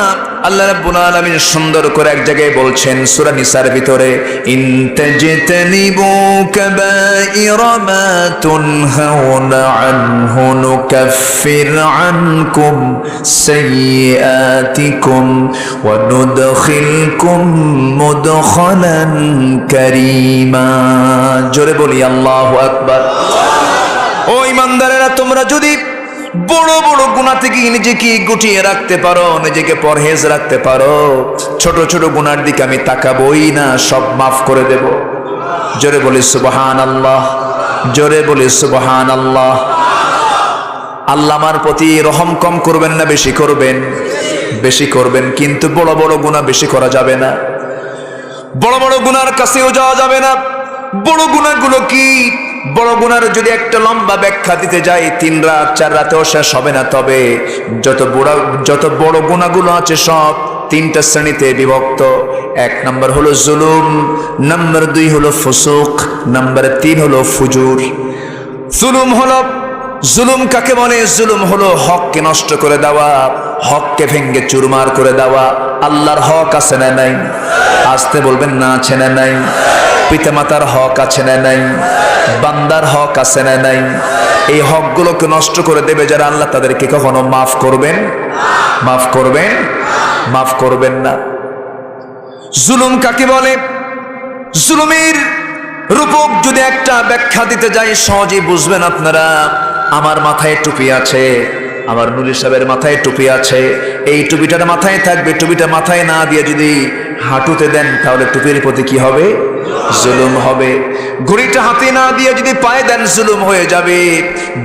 আল্লাহ রাব্বুল আলামিন সুন্দর করে এক জায়গায় বলছেন সূরা নিসার ভিতরে, ইন তাজতানিবু কাবাইরা মা তুনহাউনা আনহু নুকাফির আনকুম সাইয়্যাতিকুম ওয়া নুদখিলকুম মুদখালান কারীমা। জোরে বলি আল্লাহু আকবার। ও ঈমানদারেরা, তোমরা যদি বড় বড় গুনাহ থেকে নিজেকে গুটিয়ে রাখতে পারো, নিজেকে পরহেজ রাখতে পারো, ছোট ছোট গুনার দিকে আমি তাকাবই না, সব মাফ করে দেব। জোরে বলি সুবহানাল্লাহ, জোরে বলি সুবহানাল্লাহ। আল্লাহ আমার প্রতি রহম কম করবেন না বেশি করবেন? বেশি করবেন, কিন্তু বড় বড় গুনাহ বেশি করা যাবে না। বড় বড় গুনার কাছেও যাওয়া যাবে না। বড় গুনাহগুলো কি? বড় গুনার যদি একটা লম্বা ব্যাখ্যা দিতে যাই 3 রাত 4 রাতেও শেষ হবে না। তবে যত বড় গুনাহগুলো আছে সব 3টা শ্রেণীতে বিভক্ত। 1 নম্বর হলো জুলুম, নম্বর 2 হলো ফুসুক, নম্বর 3 হলো ফুজুর। জুলুম কাকে বলে? জুলুম হলো হককে নষ্ট করে দেওয়া, হককে ভেঙ্গে চুরমার করে দেওয়া। আল্লাহর হক আছে না নাই? আসতে বলবেন না, আছে না নাই? পিতামাতার হক আছে না নাই? বান্দার হক আছে না নাই? এই হকগুলোকে নষ্ট করে দেবে যারা, আল্লাহ তাদেরকে কখনো মাফ করবেন? মাফ করবেন? মাফ করবেন না। জুলুম কাকে বলে? জুলুমের রূপক যদি একটা ব্যাখ্যা দিতে যাই সহজেই বুঝবেন আপনারা। আমার মাথায় টুপি আছে, আমার নুরি সাহেবের মাথায় টুপি আছে, এই টুপিটার মাথায় থাকবে, টুপিটা মাথায় না দিয়ে যদি হাঁটুতে দেন তাহলে টুপির প্রতি কি হবে? জুলুম হবে। ঘড়িটা হাতে না দিয়ে যদি পায়ে দেন জুলুম হয়ে যাবে।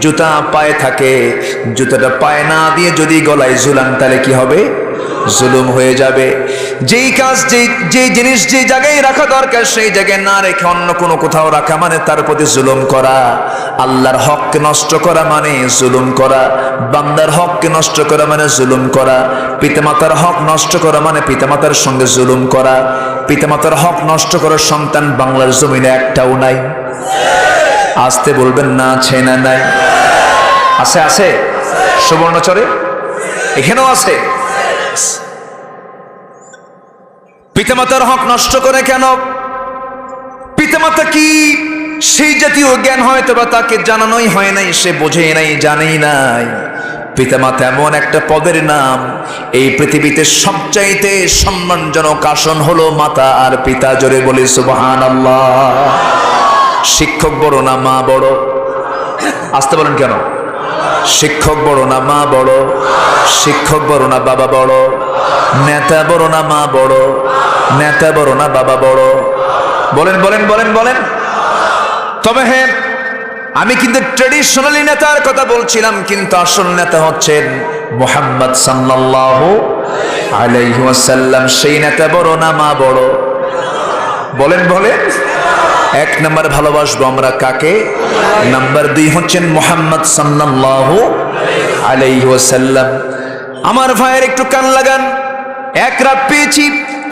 জুতা পায়ে থাকে, জুতাটা পায়ে না দিয়ে যদি গলায় ঝুলান তাহলে কি হবে? জুলুম হয়ে যাবে। যেই কাজ যে জিনিস যে জায়গায় রাখা দরকার সেই জায়গায় না রেখে অন্য কোনো কোথাও রাখা মানে তার প্রতি জুলুম করা। আল্লাহর হককে নষ্ট করা মানে জুলুম করা, বান্দার হককে নষ্ট করা মানে জুলুম করা, পিতামাতার হক নষ্ট করা মানে পিতামাতার সঙ্গে জুলুম করা। পিতামাতার হক নষ্ট করার সন্তান বাংলার জমিনে একটাও নাই। আসতে বলবেন না, আছে না নাই? আছে, আছে। সুবর্ণচরে এখানেও আছে। পিতামাতার হক নষ্ট করে কেন? পিতামাতা কি সেই জাতীয় জ্ঞান হয়তো বা তাকে জানানোই হয় নাই, সে বোঝে নাই, জানেই নাই। পিতামাতা এমন একটা পদের নাম, এই পৃথিবীতে সবচাইতে সম্মানজনক আসন হলো মাতা আর পিতা। জোরে বলি সুবহানাল্লাহ। শিক্ষক বড় না মা বড়? আসতে বলেন কেন? শিক্ষক বড় না মা বড়? শিক্ষক বড় না বাবা বড়? নেতা বড় না মা বড়? নেতা বড় না বাবা বড়? বলেন বলেন বলেন বলেন। তবে হ্যাঁ, আমি কিন্তু ট্রেডিশনালি নেতার কথা বলছিলাম, কিন্তু আসল নেতা হচ্ছেন মুহাম্মদ সাল্লাল্লাহু আলাইহি ওয়াসাল্লাম। সেই নেতা বড় না মা বড়? বলেন বলেন। এক নাম্বার ভালোবাসবো আমরা কাকে? নাম্বার 2 হচ্ছেন মুহাম্মদ সাল্লাল্লাহু আলাইহি ওয়াসাল্লাম। আমার ভাইয়ের একটু কান লাগান। এক রাত পেয়েছি,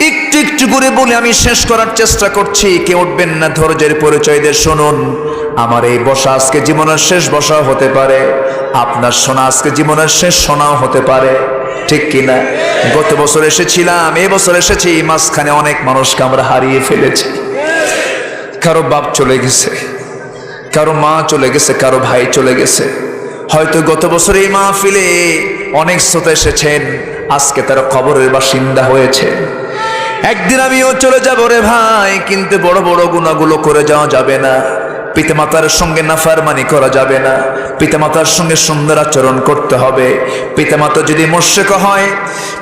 একটু একটু করে বলে আমি শেষ করার চেষ্টা করছি। কেউ উঠবেন না, ধৈর্যের পরিচয় দিয়ে শুনুন। আমার এই বসা আজকে জীবনের শেষ বসাও হতে পারে, আপনার শোনা আজকে জীবনের শেষ শোনাও হতে পারে, ঠিক কিনা? গত বছর এসেছিলাম, এই বছর এসেছি, মাঝখানে অনেক মানুষকে আমরা হারিয়ে ফেলেছি। কারো বাপ চলে গেছে, কারো মা চলে গেছে, কারো ভাই চলে গেছে। হয়তো গত বছর এই মাহফিলে অনেক শ্রোতা এসেছেন, আজকে তারা কবরের বাসিন্দা হয়েছে। একদিন আমিও চলে যাব রে ভাই, কিন্তু বড় বড় গুনাহগুলো করে যাওয়া যাবে না। পিতামাতার সঙ্গে নাফরমানি করা যাবে না, পিতামাতার সঙ্গে সুন্দর আচরণ করতে হবে। পিতামাতা যদি মুশরিক হয়,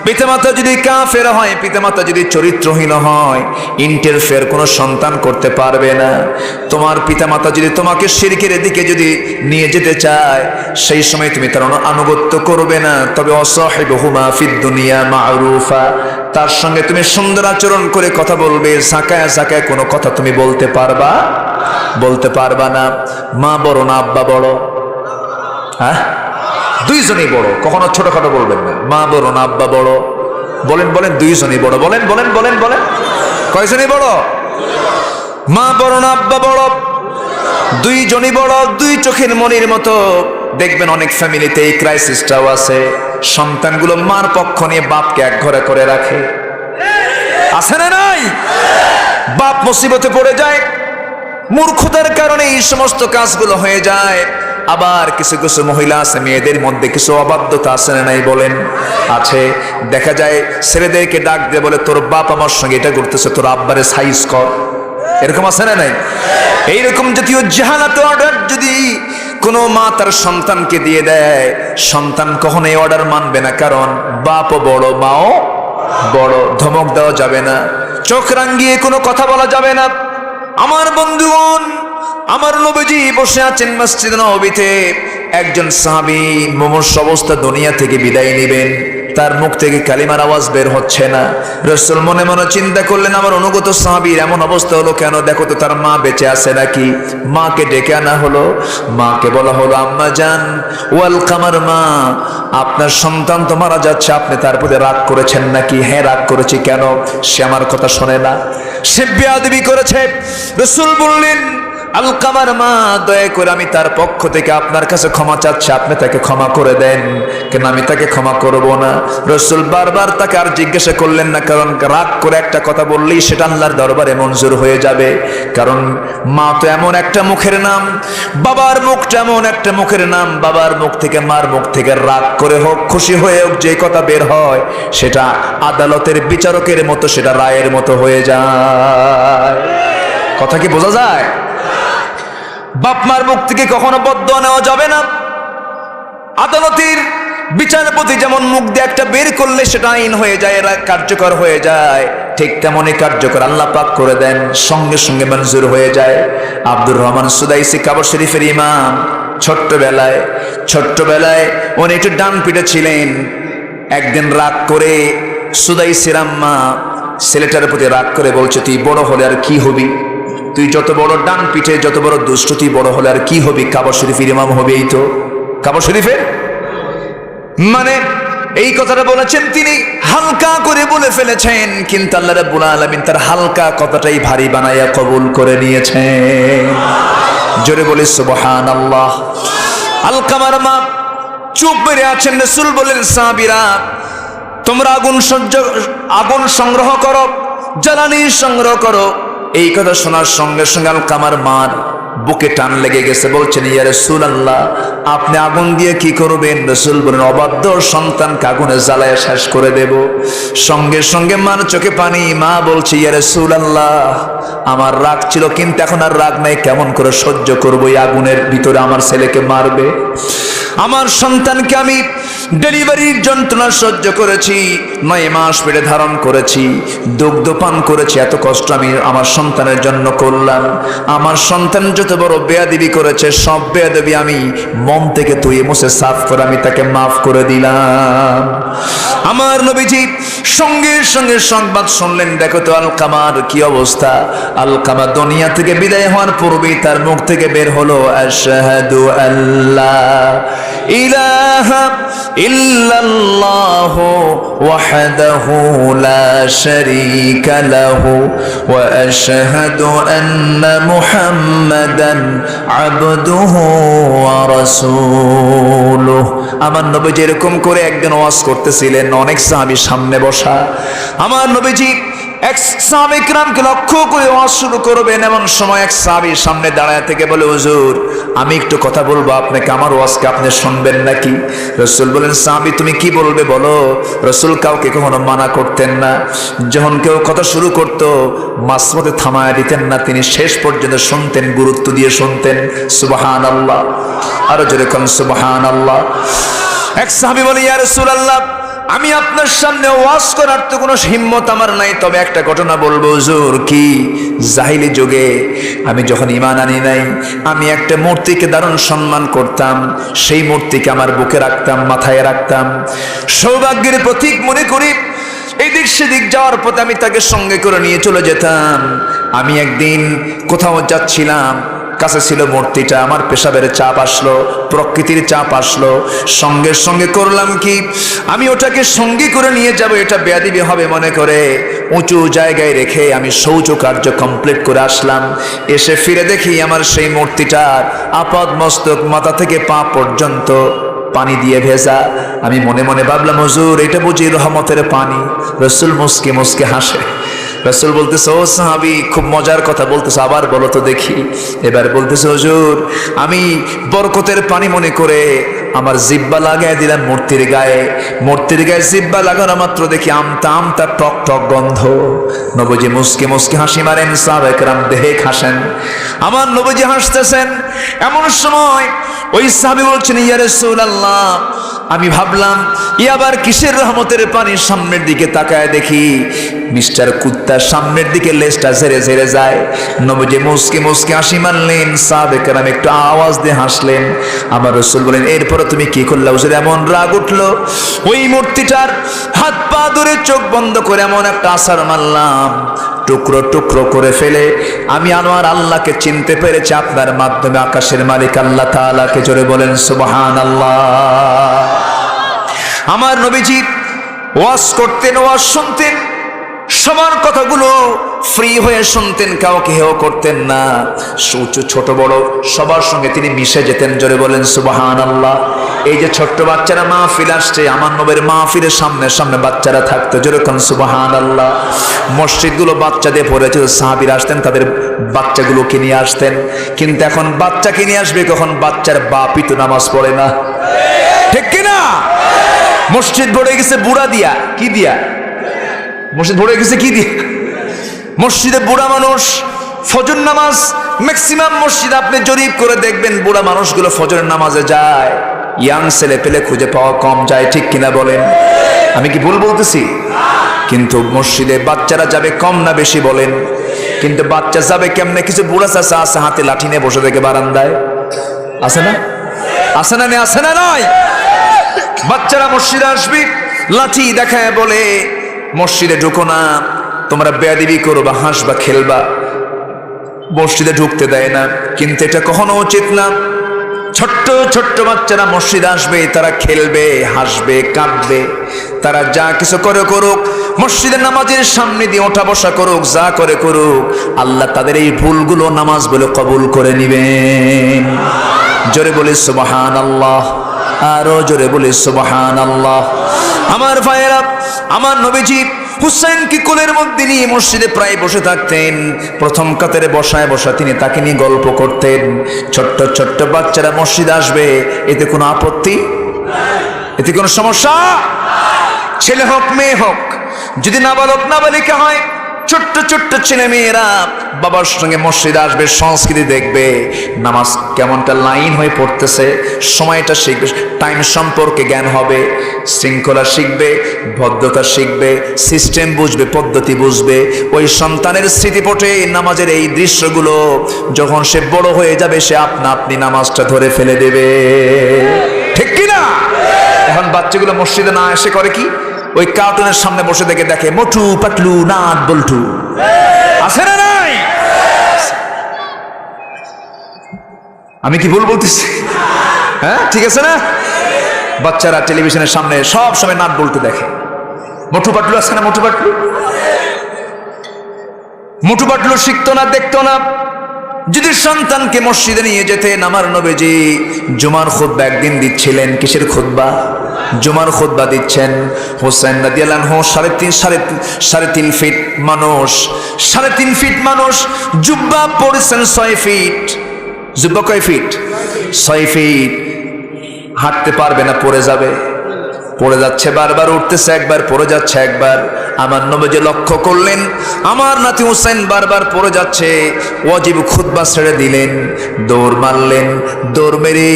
পিতামাতা যদি কাফের হয়, পিতামাতা যদি চরিত্রহীন হয়, ইন্টারফেয়ার কোনো সন্তান করতে পারবে না। তোমার পিতামাতা যদি তোমাকে শিরকের দিকে যদি নিয়ে যেতে চায়, সেই সময় তুমি তার আনুগত্য করবে না। তবে ওয়াসাহিবুহুমা ফিদ দুনিয়া মা'রুফা, তার সঙ্গে তুমি সুন্দর আচরণ করে কথা বলবে। ঝাঁকায় ঝাঁকায় কোনো কথা তুমি বলতে পারবা না। মা বড় না আব্বা বড়? হ্যাঁ, দুইজনই বড়, কখনো ছোটখাটো বলবেন না। মা বড় না আব্বা বড়? বলেন বলেন। দুইজনই বড়। বলেন বলেন বলেন বলেন। কয়জনই বড়? মা বড় না আব্বা বড়? দুইজনই বড়, দুই চোখের মনির মতো। দেখবেন অনেক ফ্যামিলিতে এই ক্রাইসিসটাও আছে, সন্তানগুলো মার পক্ষ নিয়ে বাপকে এক ঘরে করে রাখে। আছে না নাই? বাপ মুসিবতে পড়ে যায়, মূর্খতার কারণে এই সমস্ত কাজগুলো হয়ে যায়। আবার কিছু কিছু মহিলা আছে, মেয়েদের মধ্যে কিছু অবাধ্যতা আছে না নাই? বলেন। আছে। দেখা যায় ছেলেদেরকে ডাক দিয়ে বলে, তোর বাপ আমার সঙ্গে এটা করতেছে, তোর আব্বারে সাইজ কর। এরকম আছে না নাই? এইরকম জাতীয় জাহালাত অর্ডার যদি কোনো মা তার সন্তানকে দিয়ে দেয়, সন্তান কখনো এই অর্ডার মানবে না, কারণ বাপও বড় মাও বড়। ধমক দেওয়া যাবে না, চোখ রাঙ্গিয়ে কোনো কথা বলা যাবে না। আমার বন্ধুগণ, আমার নবীজি বসে আছেন মসজিদ নববীতে। একজন সাহাবী মুমূর্ষু অবস্থা দুনিয়া থেকে বিদায় নেবেন, তার মুখ থেকে কালিমার আওয়াজ বের হচ্ছে না। রাসূল মনে মনে চিন্তা করলেন, আমার অনুগত সাহাবীর এমন অবস্থা হলো কেন? দেখো তো তার মা বেঁচে আছে নাকি। মাকে ডেকে আনা হলো, মাকে বলা হলো, আম্মা জান ওয়াল কামার, মা আপনার সন্তান তো মারা যাচ্ছে, আপনি তার প্রতি রাগ করেছেন নাকি? হ্যাঁ রাগ করেছি। কেন? সে আমার কথা শোনে না, সে বেয়াদবি করেছে। রাসূল বললেন, আল কামার মা, দয়া করে আমি তার পক্ষ থেকে আপনার কাছে ক্ষমা চাচ্ছি, আপনি তাকে ক্ষমা করে দেন। কেন আমি তাকে ক্ষমা করব না? রাসূল বারবার তাকে আর জিজ্ঞাসা করলেন না, কারণ রাগ করে একটা কথা বললেই সেটা আল্লাহর দরবারে মঞ্জুর হয়ে যাবে। কারণ মা তো এমন একটা মুখের নাম, বাবার মুখটা এমন একটা মুখের নাম, বাবার মুখ থেকে মার মুখ থেকে রাগ করে হোক খুশি হয়ে হোক যে কথা বের হয়, সেটা আদালতের বিচারকের মতো, সেটা রায়ের মতো হয়ে যায়। কথা কি বোঝা যায়? বাপ মার মুখ থেকে কখনো বদদোয়া নেওয়া যাবে না। আদালতের বিচারপতি যেমন মুখ দিয়ে একটা বের করলে সেটা আইন হয়ে যায়, এরা কার্যকর হয়ে যায়, ঠিক তেমনই কার্যকর আল্লাহ পাক করে দেন, সঙ্গে সঙ্গে মঞ্জুর হয়ে যায়। আব্দুর রহমান সুদাইসি কাবা শরীফের ইমাম, ছোট্টবেলায় উনি একটু ডান পিঠে ছিলেন। একদিন রাগ করে সুদাইসির আম্মা ছেলেটার প্রতি রাগ করে বলছে, তুই বড় হলে আর কি হবি? তুই যত বড় ডান পিঠে, যত বড় দুষ্ট, তুই বড় হলে আর কি হবি? কাবা শরীফের ইমাম হবে। এই তো কাবা শরীফের মানে এই কথাটা বলেছেন তিনি হালকা করে বলে ফেলেছেন, কিন্তু আল্লাহ রাব্বুল আলামিন তার হালকা কথাটাই ভারী বানায়া কবুল করে নিয়েছেন। জোরে বলি সুবহানাল্লাহ। আলকামার মা চুপ মেরে আছেন। রাসূল বলেন, সাহাবীরা তোমরা আগুন সংগ্রহ করো, জ্বালানি সংগ্রহ করো। এই কথা শোনার সঙ্গে সঙ্গে আলকামার মার বুকে টান লেগে গেছে, বলছেন, ইয়া রাসূলুল্লাহ আপনি আগুন দিয়ে কি করবেন? রাসূল বলেন, অবাধ্য সন্তানকে আগুনে জ্বালায় শেষ করে দেব। সঙ্গে সঙ্গে মার চোখে পানি। মা বলছে, ইয়া রাসূলুল্লাহ আমার রাগ ছিল, কিন্তু এখন আর রাগ নাই, কেমন করে সহ্য করবো? এই আগুনের ভিতরে আমার ছেলেকে মারবে, আমার সন্তানকে আমি ডেলিভারির যন্ত্রণা সহ্য করেছি, 9 মাস পেটে ধারণ করেছি, দুগ্ধ পান করেছি, এত কষ্ট আমি আমার সন্তানের জন্য করলাম। আমার সন্তান যত বড় বেয়াদবি করেছে, সব বেয়াদবি আমি মন থেকে ধুয়ে মুছে সাফ করে আমি তাকে মাফ করে দিলাম। আমার নবীজি সঙ্গে সঙ্গে সংবাদ শুনলেন, দেখো তো আলকামার কি অবস্থা। আলকামা দুনিয়া থেকে বিদায় হওয়ার পূর্বেই তার মুখ থেকে বের হলো, আশহাদু আল্লা ইলাহা ইল্লাল্লাহু ওয়াহদাহু লা শারীকা লাহু ওয়া আশহাদু আন্না মুহাম্মাদান আবদুহু ওয়া রাসূলুহু। আমার নবীজি এরকম করে একদিন ওয়াজ করতেছিলেন, অনেক সাহাবী সামনে বসা। আমার নবীজি এক সাহাবী কিরামকে লক্ষ্য করে ওয়াজ শুরু করবেন, এমন সময় এক সাহাবী সামনে দাঁড়ায় থেকে বলে, হুজুর আমি একটু কথা বলবো আপনাকে, আমার ওয়াজকে আপনি শুনবেন নাকি? রাসূল বলেন, সাহাবী তুমি কি বলবে বলো। রাসূল কাউকে কখনো মানা করতেন না, যখন কেউ কথা শুরু করতো মাঝপথে থামায় দিতেন না, তিনি শেষ পর্যন্ত শুনতেন, গুরুত্ব দিয়ে শুনতেন। সুবহানাল্লাহ, আরো জোরে কোন সুবহানাল্লাহ। এক সাহাবী বলে, ইয়া রাসূলুল্লাহ আমি আপনার সামনে ওয়াজ করার তো কোনো হিম্মত আমার নাই, তবে একটা ঘটনা বলবো। হুজুর কি? জাহিলি যুগে আমি যখন ঈমান আনি নাই, আমি একটা মূর্তিকে দারুণ সম্মান করতাম, সেই মূর্তিকে আমার বুকে রাখতাম, মাথায় রাখতাম, সৌভাগ্যের প্রতীক মনে করি। এদিক সেদিক যাওয়ার পথে আমি তাকে সঙ্গে করে নিয়ে চলে যেতাম। আমি একদিন কোথাও যাচ্ছিলাম, কাছে ছিল মূর্তিটা, আমার পেশাবের চাপ আসলো, প্রকৃতির চাপ আসলো, সঙ্গে সঙ্গে করলাম কি, আমি ওটাকে সঙ্গী করে নিয়ে যাব, এটা বেয়াদবি হবে মনে করে উঁচু জায়গায় রেখে আমি শৌচ কার্য কমপ্লিট করে আসলাম। এসে ফিরে দেখি আমার সেই মূর্তিটার আপাদ মস্তক মাথা থেকে পা পর্যন্ত পানি দিয়ে ভেজা। আমি মনে মনে ভাবলাম, হুজুর এটা বুঝি রহমতের পানি। রাসূল মুস্কে মুস্কে হাসে। রাসূল বলতেছে, ও সাহাবী খুব মজার কথা বলতেছে, আবার বলো তো দেখি। এবার বলতেছে, হুজুর আমি বরকতের পানি মনে করে আমার জিব্বা লাগাই দিলাম মূর্তির গায়ে। মূর্তির গায়ে জিব্বা লাগানো মাত্র দেখি আমতা আমতা টক টক গন্ধ। নবীজি মুস্কে মুস্কে হাসি মারেন, সাহাবায়ে কেরাম দেহে হাসেন। আমার নবীজি হাসতেছেন। এমন সময় ওই সাহাবী বলছেন, ইয়া রাসূলুল্লাহ আমি ভাবলাম ই আবার কিসের রহমতের পানি। সামনের দিকে তাকায় দেখি মিস্টার কুত্তা সামনের দিকে লেজটা ঝেড়ে ঝেড়ে যায়। নবীজি মুস্কে মুস্কে হাসি মারলেন, সাহাবায়ে কেরাম একটু আওয়াজ দিয়ে হাসলেন। আমার রাসূল বলেন, এরপরে তুমি কি করলে? হুজুর এমন রাগ উঠলো, ওই মূর্তিটার হাত পা ধরে চোখ বন্ধ করে এমন একটা আছাড় মারলাম, টুকরো টুকরো করে ফেলে আমি আমার আল্লাহকে চিনতে পেরেছি আপনার মাধ্যমে, আকাশের মালিক আল্লাহ তাআলাকে। জোরে বলেন সুবহানাল্লাহ। আমার নবীজি ওয়াজ করতেন, ওয়াজ শুনতেন, সবার কথাগুলো ফ্রি হয়ে শুনতেন, কাউকে হেও করতেন না, ছোট বড় সবার সঙ্গে তিনি মিশে যেতেন। জোরে বলেন সুবহানাল্লাহ। এই যে ছোট্ট বাচ্চারা মাহফিল আসছে, আমার নবীর মাহফিলের সামনে সামনে বাচ্চারা থাকতো। জোরে কোন সুবহানাল্লাহ। মসজিদগুলো বাচ্চা দিয়ে ভরেছে, সাহাবীরা আসতেন তাদের বাচ্চাগুলোকে নিয়ে আসতেন। কিন্তু এখন বাচ্চাকে নিয়ে আসবে কখন? বাচ্চার বাপই তো নামাজ পড়ে না, ঠিক কিনা? মসজিদ ভরে গেছে বুড়া দিয়া। কি দিয়া? মসজিদ ভরে গেছে কি দিয়ে? মসজিদে বুড়া মানুষ ফজর নামাজ, ম্যাক্সিমাম মসজিদ আপনি জরিপ করে দেখবেন বুড়া মানুষগুলো ফজরের নামাজে যায়। ইয়াং ছেলে পেলে খুঁজে পাওয়া কম যায়, ঠিক কিনা বলেন? আমি কি ভুল বলতেছি? কিন্তু মসজিদে বাচ্চারা যাবে কম না বেশি বলেন? কিন্তু বাচ্চা যাবে কেমনে? কিছু বুড়া চাচা আছে হাতে লাঠি নিয়ে বসে থেকে বারান্দায়, আছে না? আছে না? আছে না? নয়, বাচ্চারা মসজিদে আসবি, লাঠি দেখায় বলে মসজিদে ঢুকো না, তোমরা বেয়াদবি করবা, হাসবা, খেলবা, মসজিদে ঢুকতে দেয় না। কিন্তু এটা কখনো উচিত না। ছোট্ট ছোট্ট বাচ্চারা মসজিদে আসবে, তারা খেলবে, হাসবে, কাঁদবে, তারা যা কিছু করে করুক, মসজিদের নামাজের সামনে দিয়ে ওঠা বসা করুক, যা করে করুক, আল্লাহ তাদের এই ভুলগুলো নামাজ বলে কবুল করে নিবেন। জোরে বলি সুবহানাল্লাহ, আরো জোরে বলি সুবহানাল্লাহ। আমার ভাইয়েরা, আমার নবীজি হুসাইনকে কোলের মধ্যে নিয়ে মসজিদে প্রায় বসে থাকতেন। প্রথম কাতারে বসায় বসা তিনি তাকে নিয়ে গল্প করতেন। ছোট্ট ছোট্ট বাচ্চারা মসজিদে আসবে, এতে কোনো আপত্তি? এতে কোনো সমস্যা? ছেলে হোক মেয়ে হোক, যদি নাবালক নাবালিকা হয়, ছোট্ট ছোট্ট ছেলে মেয়েরা বাবার সঙ্গে মসজিদে আসবে, সংস্কৃতি দেখবে, নামাজ কেমনটা লাইন হয়ে পড়তেছে, সময়টা শিখবে, টাইম সম্পর্কে জ্ঞান হবে, শৃঙ্খলা শিখবে, ভদ্রতা শিখবে, সিস্টেম বুঝবে, পদ্ধতি বুঝবে। ওই সন্তানের স্মৃতিপটে নামাজের এই দৃশ্যগুলো যখন সে বড় হয়ে যাবে, সে আপনা আপনি নামাজটা ধরে ফেলে দেবে, ঠিক কিনা? এখন বাচ্চাগুলো মসজিদে না এসে করে কি? ওই কার্টুনের সামনে বসে থেকে দেখে মোটু পাতলু নাট বল্টু, আছে না নাই? আমি কি ভুল বলতেছি? হ্যাঁ, ঠিক আছে না? বাচ্চারা টেলিভিশনের সামনে সব সময় নাট বল্টু দেখে। মোটু পাতলু আছে না? মোটু পাতলু, মোটু পাতলু শিখতো না, দেখতো না। যদি সন্তানকে মসজিদে নিয়ে যেতেন, আমার নবীজি জুমার খুতবা একদিন দিচ্ছিলেন। কিসের খুতবা? জুমার খুতবা দিচ্ছেন। হোসেন রাদিয়াল্লাহু আনহু সাড়ে তিন ফিট মানুষ, 3.5 ফিট মানুষ, জুব্বা পরেছেন 6 ফিট। জুব্বা কয় ফিট? 6 ফিট। হাঁটতে পারবে না, পড়ে যাবে, পড়ে যাচ্ছে, বারবার উঠতেছে, একবার পড়ে যাচ্ছে, একবার। আমার নবীজি লক্ষ্য করলেন আমার নাতি হুসাইন বারবার পড়ে যাচ্ছে, ওয়াজিব খুতবা ছেড়ে দিলেন, দৌড় মারলেন, দৌড় মেরে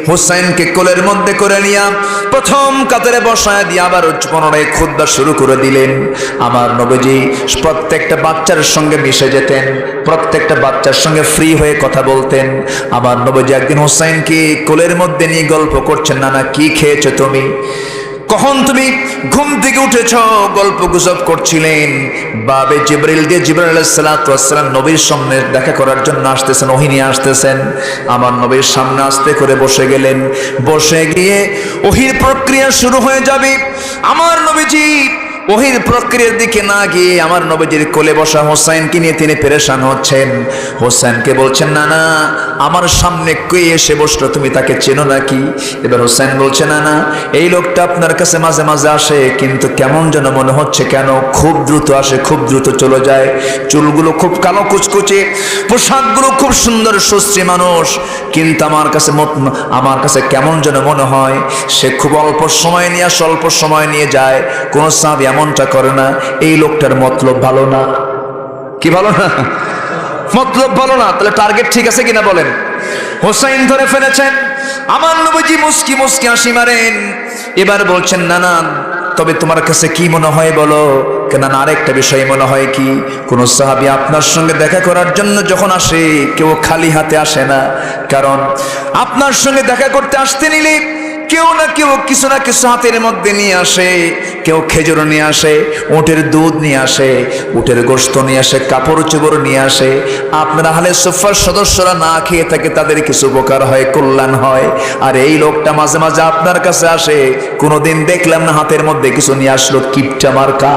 হুসাইনকে কোলের মধ্যে করে নিয়ে প্রথম কাতারে বসায় দিয়ে আবার পুনরায় খুতবা শুরু করে দিলেন। আমার নবীজি প্রত্যেকটা বাচ্চার সঙ্গে মিশে যেতেন, প্রত্যেকটা বাচ্চার সঙ্গে ফ্রি হয়ে কথা বলতেন। আমার নবীজি একদিন হুসাইনকে কোলের মধ্যে নিয়ে গল্প করছেন, নানা কি খেয়েছো তুমি, কখন তুমি ঘুম থেকে উঠেছ, গল্প গুজব করছিলেন। বাবে জিবরিল দিয়ে জিবরাইল আলাইহিস সালাতু ওয়াস সালাম নবীর সামনে দেখা করার জন্য আসতেছেন, ওহী নিয়ে আসতেছেন। আমার নবীর সামনে আস্তে করে বসে গেলেন। বসে গিয়ে ওহীর প্রক্রিয়া শুরু হয়ে যাবে। আমার নবীজি ওহীর প্রক্রিয়ার দিকে না গিয়ে আমার নবীজির কোলে বসা হোসেনকে নিয়ে তিনি পেরেশান হচ্ছেন। হোসেনকে বলছেন, না না, আমার সামনে কে এসে বসলো, তুমি তাকে চেনো নাকি? এবার হোসেন বলছে, না না, এই লোকটা আপনার কাছে মাঝে মাঝে আসে, কিন্তু কেমন যেন মনে হচ্ছে, কেন? খুব দ্রুত আসে, খুব দ্রুত চলে যায়, চুলগুলো খুব কালো কুচকুচে, পোশাকগুলো খুব সুন্দর, সুশ্রী মানুষ, কিন্তু আমার কাছে কেমন যেন মনে হয় সে খুব অল্প সময় নিয়ে আসে, অল্প সময় নিয়ে যায়। কোন সাহাবী এমনটা করে না। এই লোকটার মতলব ভালো না। কি ভালো না? মতলব ভালো না। তাহলে টার্গেট ঠিক আছে কিনা বলেন? হোসাইন ধরে ফেলেছেন। আমার নবীজি মুস্কি মুস্কি হাসি মারেন। এবার বলছেন, না না, তবে তোমার কাছে কি মনে হয় বলো? কেন না, আরেকটা বিষয় মনে হয় কি, কোন সাহাবী আপনার সঙ্গে দেখা করার জন্য যখন আসে, কেউ খালি হাতে আসে না। কারণ আপনার সঙ্গে দেখা করতে আসতে নিলে কেউ না কেউ কিছু না কিছু হাতের মধ্যে নিয়ে আসে। কেউ খেজুর নিয়ে আসে, উটের দুধ নিয়ে আসে, উটের গোশত নিয়ে আসে, কাপড় চোপড় নিয়ে আসে। আপনারা আহলে সুফফার সদস্যরা না খেয়ে থাকে, তাদের কিছু উপকার হয়, কল্যাণ হয়। আর এই লোকটা মাঝে মাঝে আপনার কাছে আসে, কোনোদিন দেখলাম না হাতের মধ্যে কিছু নিয়ে আসলো, কিপটা মার্কা,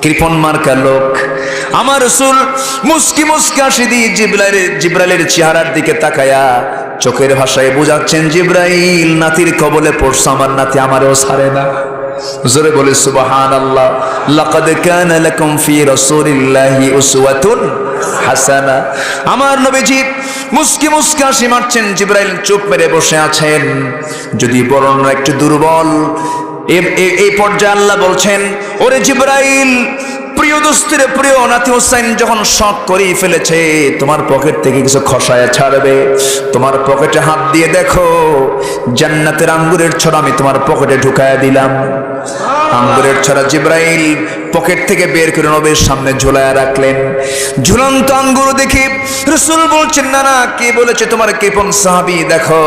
কৃপণ মার্কা লোক। আমার রাসূল মুস্কি মুস্কি হাসি দিয়ে জিবরাইলের চেহারার দিকে তাকায়া চোখের ভাষায় বুঝাচ্ছেন, জিবরাইল নাতির কবলে পড়ছে, আমার নাতি আমারও ছাড়ে না। জোরে বলে সুবহানাল্লাহ। লাকাদ কানা লাকুম ফি রাসূলিল্লাহি উসওয়াতুন হাসানা। আমার নবীজি মুস্কি মুস্কি হাসি মারছেন, জিবরাইল চুপ মেরে বসে আছেন। যদি বর্ণনা একটু দুর্বল, এই পর্যায়ে আল্লাহ বলছেন, ওরে জিবরাইল, প্রিয় দোস্তের প্রিয় নাতি হোসেন যখন শখ করেই ফেলেছে তোমার পকেট থেকে কিছু খসায়া ছাড়বে, তোমার পকেটে হাত দিয়ে দেখো জান্নাতের আঙ্গুরের ছড়া আমি তোমার পকেটে ঢুকায়া দিলাম। আঙ্গুরের ছড়া জিব্রাইল পকেট থেকে বের করে নবীর সামনে ঝুলায়া রাখলেন। ঝুলন্ত আঙ্গুর দেখে রাসূল বলছেন, না না, কে বলেছে তোমার কৃপণ সাহাবী, দেখো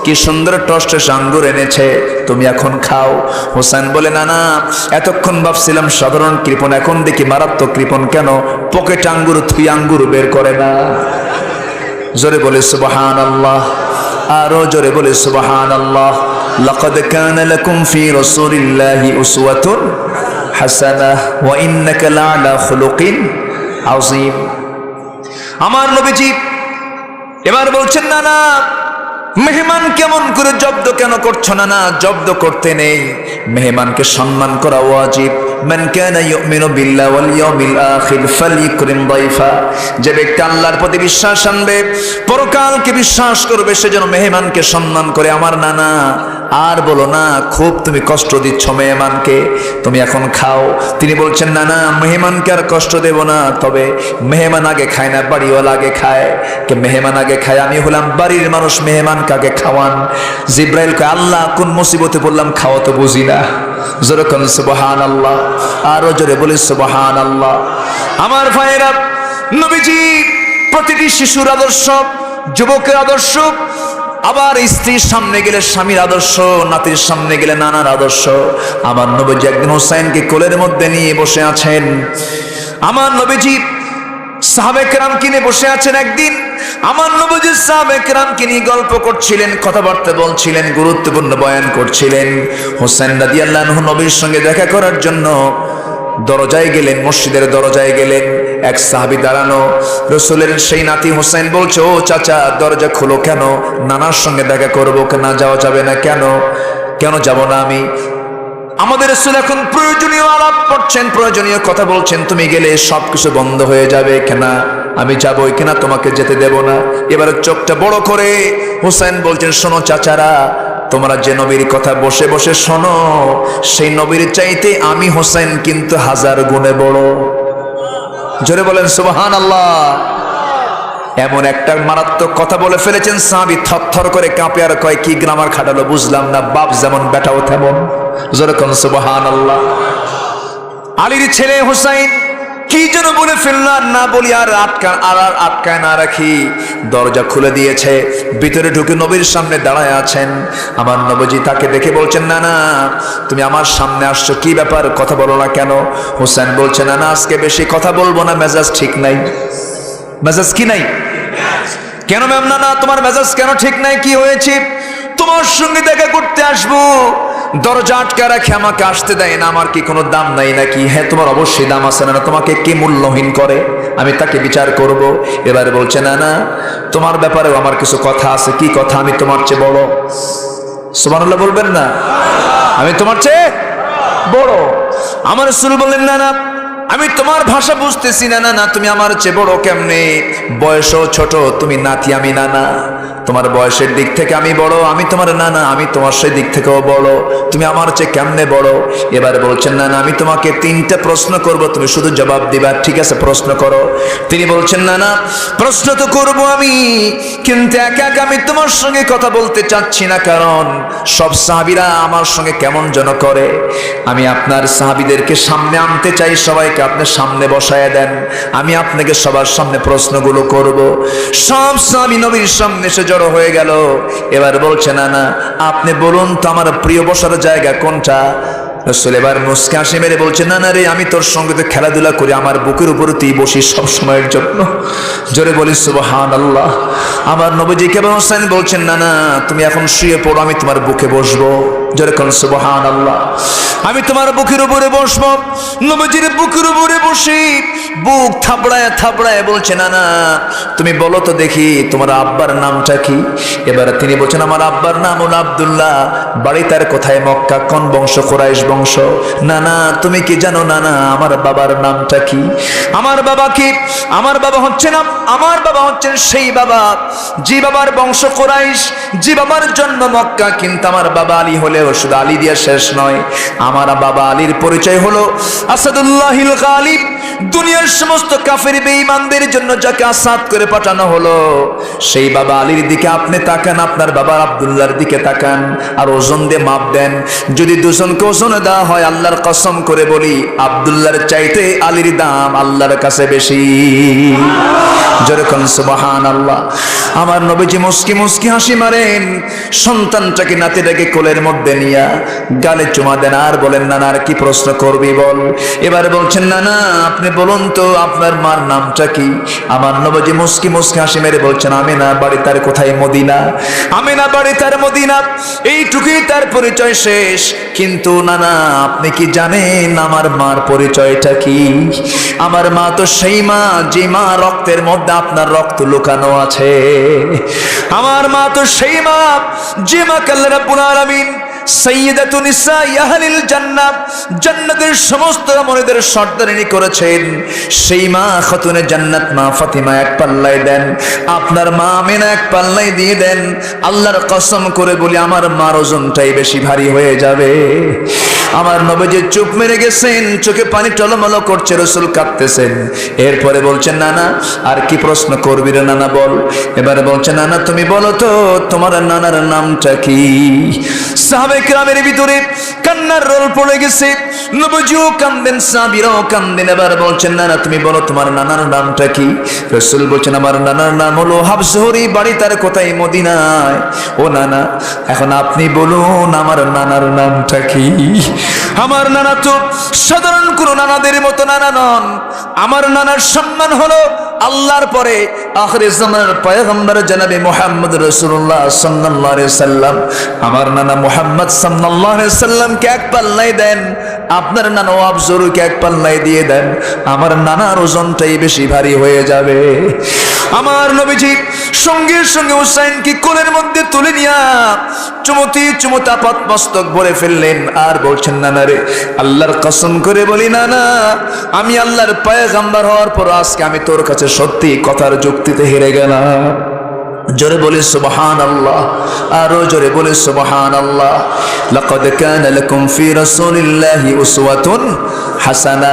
কি সুন্দর টসটস আঙ্গুর এনেছে, তুমি এখন খাও। হোসেন বলে, না না, এতক্ষণ ভাবছিলাম সাধারণ কৃপণ, এখন দেখি মারাত্মক কৃপণ। কেন? পকেট আঙ্গুর থুই আঙ্গুর বের করে না। জোরে বলে সুবহানাল্লাহ, আরো জোরে বলে সুবহানাল্লাহ। লাকাদ কানা লাকুম ফি রাসূলিল্লাহি উসওয়াতুন হাসানাহ ওয়া ইন্নাকা লাআলা খুলুকিন আযীম। আমার নবীজি এবার বলছেন, না না, মেহমান কেমন করে জব্দ কেন করছো? না না, জব্দ করতে নেই, মেহমানকে সম্মান করা ওয়াজিব। মান কানা ইউমিনু বিল্লাহি ওয়াল ইয়াউমিল আখির ফালইকরিম দাইফা। যে ব্যক্তি আল্লাহর প্রতি বিশ্বাস আনবে, পরকালকে বিশ্বাস করবে, সে যেন মেহমানকে সম্মান করে। আমার নানা আর বলো না, খুব তুমি কষ্ট দিচ্ছ মেহমানকে, তুমি এখন খাও। তিনি বলছেন, না না, মেহমানকে আর কষ্ট দেব না, তবে মেহমান আগে খায় না, বাড়িওয়ালা আগে খায়। কে মেহমান আগে খায়? আমি হলাম বাড়ির মানুষ, মেহমান কাকে খাওয়ান? জিব্রাইল কয়, আল্লাহ কোন মুসিবতে পড়লাম, খাওয়া তো বুঝি না। জোরে কোন সুবহানাল্লাহ, আরো জোরে বলি সুবহানাল্লাহ। আমার ভাইয়েরা, নবীজি প্রতিটি শিশুর আদর্শ, যুবকের আদর্শ, আবার স্ত্রীর সামনে গেলে স্বামীর আদর্শ, নাতির সামনে গেলে নানার আদর্শ। আমার নবীজি একদিন হোসাইনকে কোলের মধ্যে নিয়ে বসে আছেন। আমার নবীজি সাহাবে কেরামকে নিয়ে বসে আছেন। একদিন আমার নবীজি সাহাবে কেরামকে নিয়ে গল্প করছিলেন, কথাবার্তা বলছিলেন, গুরুত্বপূর্ণ বয়ান করছিলেন। হোসেন রাদিয়াল্লাহু আনহু নবীর সঙ্গে দেখা করার জন্য দরজায় গেলেন, মসজিদের দরজায় গেলেন। এক সাহাবী দাঁড়ানো, রাসূলের সেই নাতি হোসেন বলছে, ও চাচা, দরজা খুলো। কেন? নানার সঙ্গে দেখা করবো। না যাওয়া যাবে না। কেন? কেন যাব না আমি? আমাদের রাসূল এখন প্রয়োজনীয় আলাপ করছেন, প্রয়োজনীয় কথা বলছেন, তুমি গেলে সবকিছু বন্ধ হয়ে যাবে। কেন? আমি যাবই কিনা, তোমাকে যেতে দেব না। এবারে চোখটা বড় করে হোসেন বলছেন, শোনো চাচারা, তোমরা যে নবীর কথা বসে বসে শোনো, সেই নবীর চাইতে আমি হোসেন কিন্তু 1000 গুণে বড়। জোরে বলেন সুবহানাল্লাহ। এমন একটা মারাত্মক কথা বলে ফেলেছেন, সাহাবী থরথর করে কাঁপে আর কয়, কি গ্রামার খাটালো বুঝলাম না, বাপ যেমন বেটাও তেমন। জোরে কোন সুবহানাল্লাহ। আলীর ছেলে হোসেন কি যেন বলে ফেললো, না বলি আর আটকায় না রাখি। দরজা খুলে দিয়েছে, ভিতরে ঢুকে নবীর সামনে দাঁড়ায় আছেন। আমার নবীজি তাকে দেখে বলছেন, না না, তুমি আমার সামনে আসছো, কি ব্যাপার, কথা বলো না কেন? হোসেন বলছে, না না, আজকে বেশি কথা বলবো না, মেজাজ ঠিক নাই। মেজাজ কি নাই? কেন ম্যাম? না না, তোমার মেজাজ কেন ঠিক নাই? কি হয়েছে? তোমার সঙ্গে দেখা করতে আসবো, দরজা আটকা রাখে, আমাকে আসতে দেয় না। আমার কি কোনো দাম নাই নাকি? হ্যাঁ, তোমার অবশ্যই দাম আছে। না, তোমাকে কে মূল্যহীন করে, আমি তাকে বিচার করব। এবারে বলছে, না না, তোমার ব্যাপারেও আমার কিছু কথা আছে। কি কথা? আমি তোমার চেয়ে বড়। সুবহানাল্লাহ বলবেন না? আমি তোমার চেয়ে বড়। আমার রাসূল বললেন, না না, আমি তোমার ভাষা বুঝতেছি না। না না, তুমি আমার চেয়ে বড় কেমনে? বয়সও ছোট, তুমি নাতি, আমি নানা। তোমার বয়সের দিক থেকে আমি বড়, আমি তোমার নানা, আমি তোমার সেই দিক থেকেও বড়, তুমি আমার চেয়ে কেমনে বড়? এবার বলছেন, না না, আমি তোমাকে 3টা প্রশ্ন করব, তুমি শুধু জবাব দিবা। ঠিক আছে, প্রশ্ন করো। তিনি বলছেন, না না, প্রশ্ন তো করব আমি, কিন্তু একা একা আমি তোমার সঙ্গে কথা বলতে চাচ্ছি না, কারণ সব সাহাবীরা আমার সঙ্গে কেমন যেন করে। আমি আপনার সাহাবীদেরকে সামনে আনতে চাই, সবাইকে আপনি সামনে বসায় দেন, আমি আপনাকে সবার সামনে প্রশ্নগুলো করব। সব সাহাবী নবীর সামনে এসে জড়ো হয়ে গেল। এবার বলছে, না না, আপনি বলুন তো আমার প্রিয় বসার জায়গা কোনটা? রাসূল এবার মুস্কি হাসি মেরে বলছে, না না রে, আমি তোর সঙ্গে তো খেলাধুলা করি, আমার বুকের উপরে তুই বসিস সব সময়ের জন্য। জোরে বলি সুবহানাল্লাহ। আমার নবীজি কেবল হোসেন বলছেন, না না, তুমি এখন শুয়ে পড়ো, আমি তোমার বুকে বসবো। জোরে কোন সুবহানাল্লাহ। আমি তোমার বুকের উপরে বসবো। নবীজির বুকের উপরে বসি, বুক থাপড়ায় থাপড়ায় বলছে, না না, তুমি বলো তো দেখি তোমার আব্বার নামটা কি? এবারে তিনি বলছেন, আমার আব্বার নাম হলো আব্দুল্লাহ, বাড়ি তার কোথায়? মক্কা। কোন বংশ? কুরাইশ বংশ। না না, তুমি কি জানো? না না, আমার বাবার নামটা কি? আমার বাবা কি? আমার বাবা হচ্ছেন সেই বাবা, যে বাবার বংশ কুরাইশ, যে বাবার জন্ম মক্কা, কিন্তু আমার বাবা আলী হলে শুধু আলী দিয়ে শেষ নয়, আমার বাবা আলীর পরিচয় হলো আসাদুল্লাহিল গালিব। দুনিয়ার সমস্ত কাফের বেঈমানদের জন্য যাকে আসাদ করে পাঠানো হলো, সেই বাবা আলীর দিকে আপনি তাকান, আপনার বাবা আব্দুল্লাহর দিকে তাকান, আর ওজন দিয়ে মাপ দেন। যদি দুজনকে ওজন দেওয়া হয়, আল্লাহর কসম করে বলি আব্দুল্লাহর চাইতে আলীর দাম আল্লাহর কাছে বেশি। যেরকম সুবহানাল্লাহ। আমার নবীজি মুস্কি মুস্কি হাসি মারেন, সন্তানটাকে নাতিটাকে কোলের মধ্যে নিয়া গালে চুমা দেন, আর বলেন নানা আর কি প্রশ্ন করবি বল। এবার বলছেন নানা আপনি বলুন তো আপনার মার নামটা কি? আমার নবীজি মুস্কি মুস্কি হাসি মেরে বলছেন আমিনা, বাড়ি তার কোথায়? মদিনা। আমিনা বাড়ি তার মদিনা, এইটুকুই তার পরিচয় শেষ। কিন্তু নানা আপনি কি জানেন আমার মার পরিচয়টা কি? আমার মা তো সেই মা যে মা রক্তের মধ্যে আপনার রক্ত লুকানো আছে। আমার মা তো সেই মা যে মা আল্লাহ রাব্বুল আলামিন সাইয়্যিদাতুন নিসাই আহলিল জান্নাহ, জান্নাতের সমস্ত মহিলাদের সর্দারিনী করেছেন। সেই মা খাতুনে জান্নাত মা ফাতিমা এক পাল্লায় দেন, আপনার মা আমিনা এক পাল্লায় দিয়ে দেন। আল্লাহর কসম করে বলি আমার মার ওজনটাই বেশি ভারী হয়ে যাবে। আমার নবীজি চুপ মেরে গেছেন, চোখে পানি টলমল করছে, রাসূল কাঁদতেছেন। এরপরে বলছেন নানা আর কি প্রশ্ন করবি রে নানা বল। এবারে বলছেন নানা তুমি বলো তো তোমার নানার নামটা কি? সাহাবায়ে কেরামের ভিতরে কান্নার রোল পড়ে গেছে, নবীজিও কান্দেন, সাহাবীরাও কান্দেন। এবার বলছেন নানা তুমি বলো তোমার নানার নামটা কি? রাসূল বলছেন আমার নানার নাম হলো হাফসুরি, বাড়ি তার কোথায়? মদিনায়। ও নানা এখন আপনি বলুন আমার নানার নামটা কি? আমার নানা তো সাধারণ কোন নানাদের মতো নানা নন। আমার নানার সম্মান হলো আল্লাহর পরে আখির জামানের পয়গম্বর জনাবে মুহাম্মদ রাসূলুল্লাহ সাল্লাল্লাহু আলাইহি সাল্লাম। আমার নানা মুহাম্মদ সাল্লাল্লাহু আলাইহি সাল্লামকে এক পাল্লায় দেন, আপনার নানা আফজরুকে এক পাল্লায় দিয়ে দেন, আমার নানার ওজনটাই বেশি ভারী হয়ে যাবে। আমার নবীজি সঙ্গে সঙ্গে হুসাইনকে কোলের মধ্যে তুলে নিয়া চুমতি চুমতা পাত মস্তক ভরে ফেললেন, আর বলছেন নানা রে আল্লাহর কসম করে বলি নানা আমি আল্লাহর পয়গম্বর হওয়ার পর আজকে আমি তোর কাছে সত্যি কথার যুক্তিতে হেরে গেলাম। জোরে বলি সুবহানাল্লাহ, আরো জোরে বলি সুবহানাল্লাহ। লাকাদ কানা লাকুম ফি রাসূলিল্লাহি উসওয়াতুন হাসানা।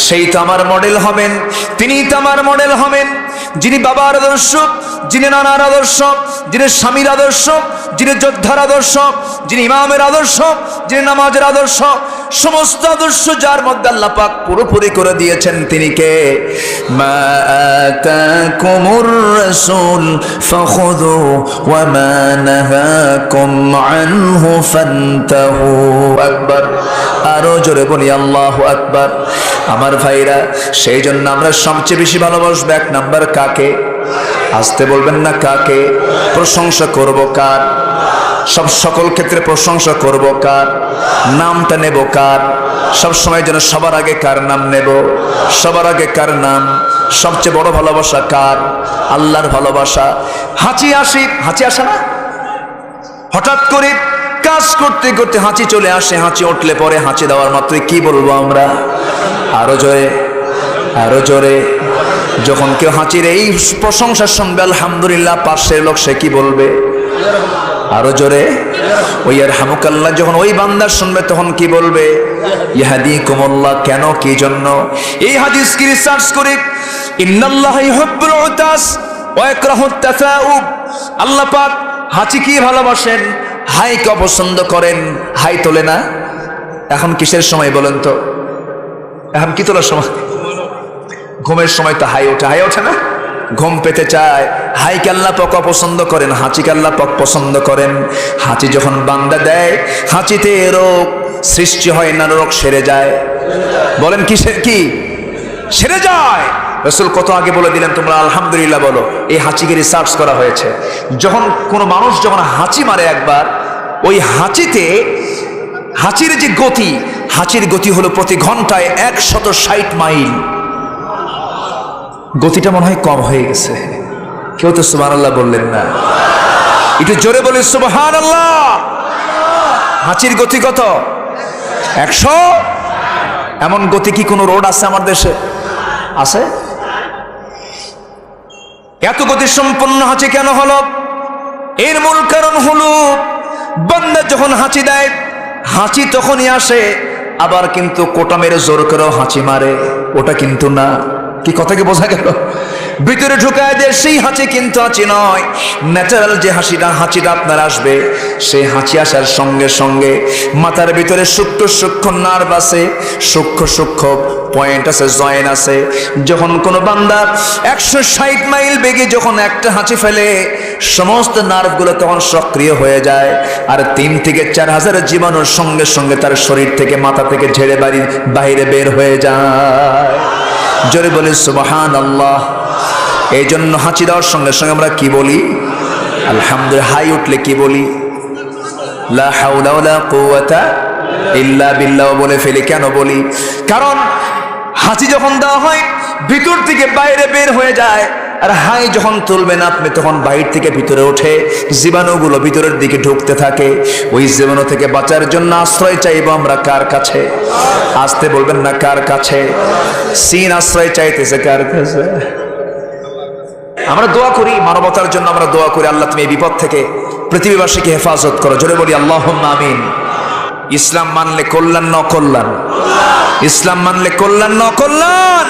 সেই তো আমার মডেল হবেন, তিনি তো আমার মডেল হবেন, যিনি বাবার আদর্শ, যিনি নানার আদর্শ, যিনি স্বামীর আদর্শ, যিনি যোদ্ধার আদর্শ, যিনি ইমামের আদর্শ, যিনি নামাজের আদর্শ, সমস্ত আদর্শ যার মধ্যে আল্লাহ পাক পুরোপুরি করে দিয়েছেন তিনি কে? মা আতাকুমুর রাসূল ফাখুযু ওয়া মা নাহাকুম আনহু ফান্তাহু। আকবার, আরো জোরে বলি আল্লাহু আকবার। আমার ভাইরা সেই জন্য আমরা সবচেয়ে বেশি ভালোবাসবো এক নাম্বার কাকে? আসতে বলবেন না কাকে? প্রশংসা করব কার? সকল ক্ষেত্রে প্রশংসা করব কার? নামটা নেব কার? সব সময় যেন সবার আগে কার নাম নেব? সবার আগে কার নাম? সবচেয়ে বড় ভালোবাসা কার? আল্লাহর ভালোবাসা। হাঁচি আসে না? হঠাৎ করে কাজ করতে করতে হাঁচি চলে আসে, হাঁচি উঠলে পরে হাঁচি দেওয়ার মাত্রই কি বলবো আমরা? আরো জোরে, আরো জোরে। যখন কেউ হাঁচির এই প্রশংসা শুনবে আলহামদুলিল্লাহ, পাশের লোক সে কি বলবে? আরো জোরে। ওই ইয়ারহামুকাল্লাহ যখন ওই বান্দা শুনবে তখন কি বলবে? ইয়াহদিকুমুল্লাহ। কেন, কি জন্য? এই হাদিস কি রিসার্চ করে ইন্নাল্লাহা ইউহিব্বুল উতাস ওয়া ইয়াকরাহুত তাসাউব। আল্লাহ পাক হাঁচি কি ভালোবাসেন, হাইকে অপছন্দ করেন। হাই তোলে না। এখন কিসের সময় বলেন তো? এখন কি তোলার সময়? ঘুমের সময় তো হাই ওঠে, হাই ওঠে না? ঘুম পেতে চায়। হাইকে আল্লাহ পাক অপছন্দ করেন, হাঁচিকে আল্লাহ পাক পছন্দ করেন। হাঁচি যখন বান্দা দেয়, হাঁচিতে রোগ সৃষ্টি হয় না, রোগ সেরে যায়। বলেন কিসের কি সেরে যায়? রাসূল কত আগে বলে দিলেন তোমরা আলহামদুলিল্লাহ বলো। এই হাঁচিকে রিসার্চ করা হয়েছে। যখন কোনো মানুষ যখন হাঁচি মারে একবার, ওই হাঁচিতে হাঁচির যে গতি, হাঁচির গতি হলো প্রতি ঘন্টায় 160 মাইল। গতিটা মনে হয় কম হয়ে গেছে। কেউ তো সুবহানাল্লাহ বললেন না। একটু জোরে বলি সুবহানাল্লাহ। হাঁচির গতি কত? 100। এমন গতি কি কোনো রোড আছে আমার দেশে? আছে? এত গতি সম্পন্ন হাঁচি কেন হলো? এর মূল কারণ হলো বান্দা যখন হাঁচি দেয় হাঁচি তখনই আসে, আবার কিন্তু কোটা মেরে জোর করেও হাঁচি মারে, ওটা কিন্তু না। কি কথা কি বোঝা গেল? ভিতরে ঢুকায় দিয়ে সেই হাঁচি কিন্তু হাঁচি নয়। ন্যাচারাল যে হাঁচিটা আপনার আসবে, সেই হাঁচি আসার সঙ্গে সঙ্গে মাথার ভিতরে সূক্ষ্ম সূক্ষ্ম নার্ভ আছে, সূক্ষ্ম সূক্ষ্ম পয়েন্ট আছে, জয়েন আছে। যখন কোনো বান্দা 160 মাইল বেগে যখন একটা হাঁচি ফেলে, সমস্ত নার্ভগুলো তখন সক্রিয় হয়ে যায়, আর 3 থেকে 4 হাজার জীবাণুর সঙ্গে সঙ্গে তার শরীর থেকে, মাথা থেকে ঝেড়ে বাইরে বের হয়ে যায়। জোরে বলি সুবহানাল্লাহ। এই জন্য হাঁচি দেওয়ার সঙ্গে সঙ্গে আমরা কি বলি? আলহামদুলিল্লাহ। হাই উঠলে কি বলি? লা হাওলা ওয়ালা কুওয়াতা ইল্লা বিল্লাহ বলে ফেলি। কেন বলি? কারণ হাঁচি যখন দেওয়া হয় ভিতর থেকে বাইরে বের হয়ে যায়, আর হাই যখন তুলবেন আপনি, তখন বাইরে থেকে ভিতরে ওঠে, জীবাণুগুলো ভিতরের দিকে ঢুকতে থাকে। ওই জীবাণু থেকে বাঁচার জন্য আশ্রয় চাইবো আমরা কার কাছে? আসতে বলবেন না, কার কাছে? সিন আশ্রয় চাইতেছে কার কাছে? আমরা দোয়া করি মানবতার জন্য, আমরা দোয়া করি আল্লাহ তুমি এই বিপদ থেকে পৃথিবীবাসীকে হেফাজত করো। জোরে বলি আল্লাহুম্মা আমিন। ইসলাম মানলে কল্যাণ না অকল্যাণ? ইসলাম মানলে কল্যাণ না অকল্যাণ?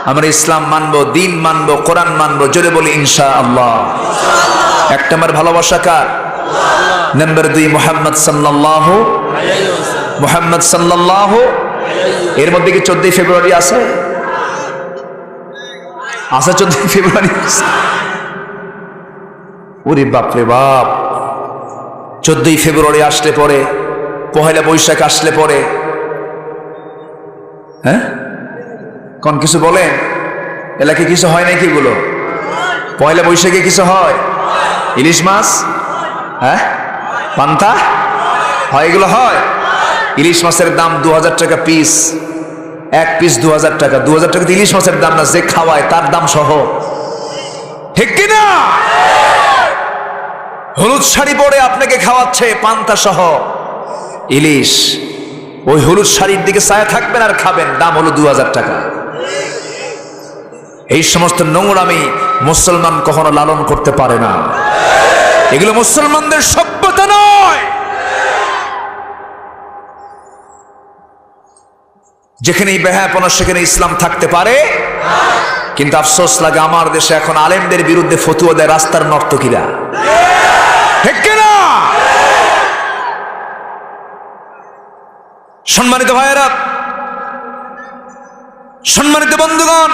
আমরা ইসলাম মানবো, দিন মানবো, কোরআন মানবো। জোরে বলি ইনশাআল্লাহ। 1 নম্বর ভালোবাসা কার? নাম্বার 2 মুহাম্মদ সাল্লাল্লাহু আলাইহি ওয়াসাল্লাম। মুহাম্মদ সাল্লাল্লাহু, এর মধ্যে কি 14 ফেব্রুয়ারি আছে? আছে 14 ফেব্রুয়ারি? ওরে বাপরে বাপ। 14 ফেব্রুয়ারি আসলে পরে, পহেলা বৈশাখ আসলে পরে, হ্যাঁ কোন কিছু বলেন? এলাকায় কিছু হয় নাকি? এগুলো পয়লা বৈশাখে কিছু হয়? ইলিশ মাছ, হ্যাঁ, পান্তা হয়, এগুলো হয়। ইলিশ মাছের দাম 2000 টাকা পিস, 1 পিস 2000 টাকা। 2000 টাকা ইলিশ মাছের দাম না, যে খাওয়ায় তার দাম সহ, ঠিক কিনা? হলুদ শাড়ি পরে আপনাকে খাওয়াচ্ছে পান্তা সহ ইলিশ, ওই হলুদ শাড়ির দিকে ছায়া থাকবেন আর খাবেন, দাম হলো 2000 টাকা। এই সমস্ত নোংরামি মুসলমান কখনো লালন করতে পারে না। এগুলো মুসলমানদের সভ্যতা নয়। যেখানে বেহায়াপনা সেখানে ইসলাম থাকতে পারে, কিন্তু আফসোস লাগে আমার দেশে এখন আলেমদের বিরুদ্ধে ফতুয়া দেয় রাস্তার নর্তকীরা, ঠিক কিনা? সম্মানিত ভাইয়েরা, সম্মানিত বন্ধুগণ,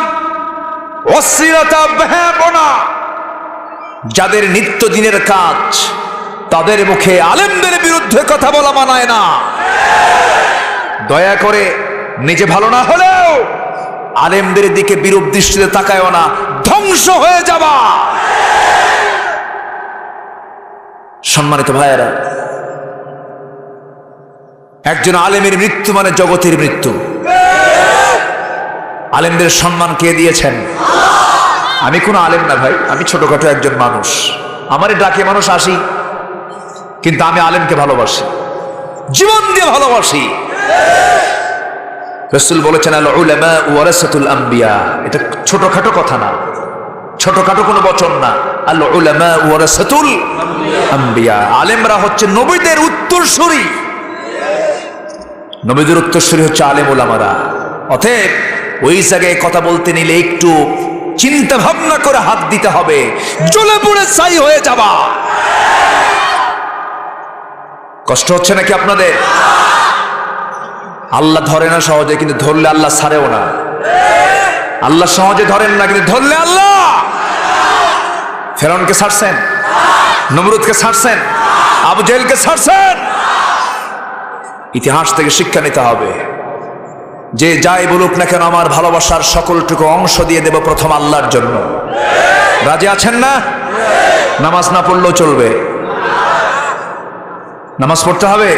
অশ্লীলতা, বেহায়াপনা যাদের নিত্যদিনের কাজ, তাদের মুখে আলেমদের বিরুদ্ধে কথা বলা মানায় না। দয়া করে নিজে ভালো না হলেও আলেমদের দিকে বিরূপ দৃষ্টিতে তাকায়ও না, ধ্বংস হয়ে যাবা। সম্মানিত ভাইয়েরা, একজন আলেমের মৃত্যু মানে জগতের মৃত্যু। আলেমদের সম্মান কে দিয়েছেন? আমি কোনো আলেম না ভাই, আমি ছোটখাটো একজন মানুষ। আমারে ডাকে মানুষ আসি, কিন্তু আমি আলেমকে ভালোবাসি, জীবন দিয়ে ভালোবাসি। রাসূল বলেছেন আল উলামা ওয়ারাসাতুল আম্বিয়া। এটা ছোটখাটো কথা না, ছোটখাটো কোনো বচন না। আল উলামা ওয়ারাসাতুল আম্বিয়া, আলেমরা হচ্ছে নবীদের উত্তরসূরি। নবীদের উত্তরসূরি হচ্ছে আলেম উলামারা। অতএব ওই জায়গায় কথা বলতে নিলে একটু চিন্তা ভাবনা করে হাত দিতে হবে, জ্বলে পুড়ে ছাই হয়ে যাবা। কষ্ট হচ্ছে নাকি আপনাদের? আল্লাহ ধরে না সহজে, কিন্তু ধরলে আল্লাহ ছাড়েও না। আল্লাহ সহজে ধরেন না, কিন্তু ধরলে আল্লাহ। ফেরাউনকে ছাড়ছেন, নমরুদকে ছাড়ছেন, আবু জেহেলকে ছাড়ছেন। ইতিহাস থেকে শিক্ষা নিতে হবে, যে যাই বলুক না কেন আমার ভালোবাসার সকলটুকু অংশ দিয়ে দেব প্রথম আল্লাহর জন্য। রাজি আছেন না? নামাজ না পড়লেও চলবে, নামাজ পড়তে হবে,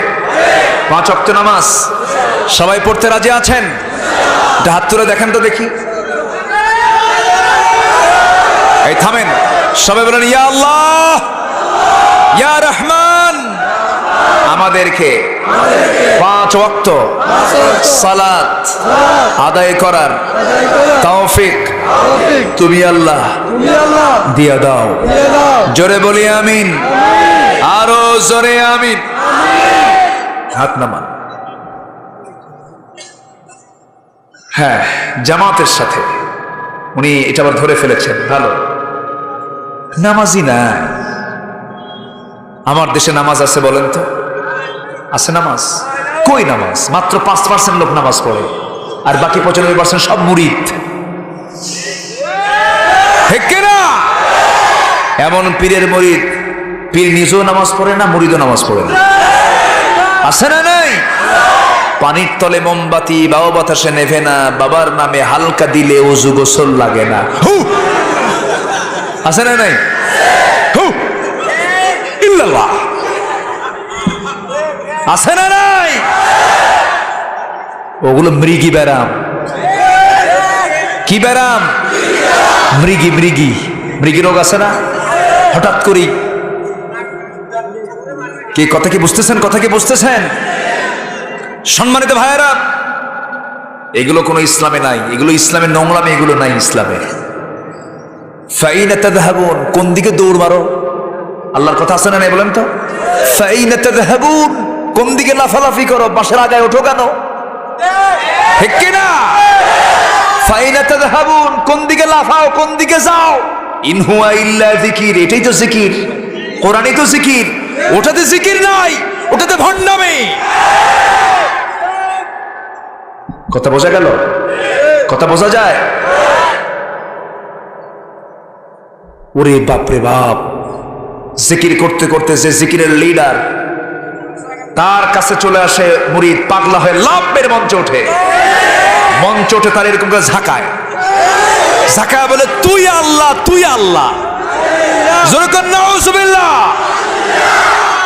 5 ওয়াক্ত নামাজ। সবাই পড়তে রাজি আছেন? হাত তুলে দেখেন তো দেখি। এই থামেন, সবাই বলেন ইয়া আল্লাহ, ইয়া রহমান, আমাদেরকে 5 ওয়াক্ত সালাত আদায় করার তৌফিক তুমি আল্লাহ দিয়া দাও। জোরে বলি আমিন, আরো জোরে আমিন। হাত নামান। হ্যাঁ, জামাতের সাথে উনি এটা আবার ধরে ফেলেছেন। ভালো, নামাজি না। আমার দেশে নামাজ আছে বলেন তো? আছে নামাজ? কই নামাজ? মাত্র 5% লোক নামাজ পড়ে, আর বাকি 95% সব মুরিদ। ঠিক না? এমন পীরের মুরিদ, পীর নিজেও নামাজ পড়ে না, মুরিদও নামাজ পড়ে না। আছে না নাই? পানির তলে মোমবাতি বাবা বাতাসে নেভে না, বাবার নামে হালকা দিলে ওযু গোসল লাগে না। আছে না নাই? ইল্লাল্লাহ। আছে না নাই? ওগুলো মৃগী ব্যারাম। কি ব্যারাম? মৃগী মৃগী মৃগী রোগ আছে না? হঠাৎ করি কি কথা কি বুঝতেছেন? কথা কি বুঝতেছেন? সম্মানিত ভাইয়েরা, এগুলো কোনো ইসলামে নাই, এগুলো ইসলামের নোংরামে, এগুলো নাই ইসলামে। ফাইনা তাযহাবুন, কোন দিকে দৌড় মারো? আল্লাহর কথা আছে না নাই বলেন তো? ফাইনা তাযহাবুন, কোন দিকে লাফালাফি করো? বাসার আগায় ওঠো কেন? ঠিক কি না? ফাইনা তাযহাবুন, কোন দিকে লাফাও, কোন দিকে যাও? ইন হুয়া ইল্লা যিকির, এটাই তো জিকির, কোরআনই তো জিকির। ওটাতে জিকির নাই, ওটাতে ভণ্ডামি। কথা বোঝা গেল? কথা বোঝা যায়? ওরে বাপরে বাপ, জিকির করতে করতে যে জিকিরের লিডার, তার কাছে চলে আসে মুরিদ, পাগলা হয়ে লাভ মেরে মঞ্চে ওঠে। মঞ্চে ওঠে তার এরকম করে ঝাঁকায় ঝাঁকায়, বলে তুই আল্লাহ, তুই আল্লাহ। জোরে কর নাউজুবিল্লাহ।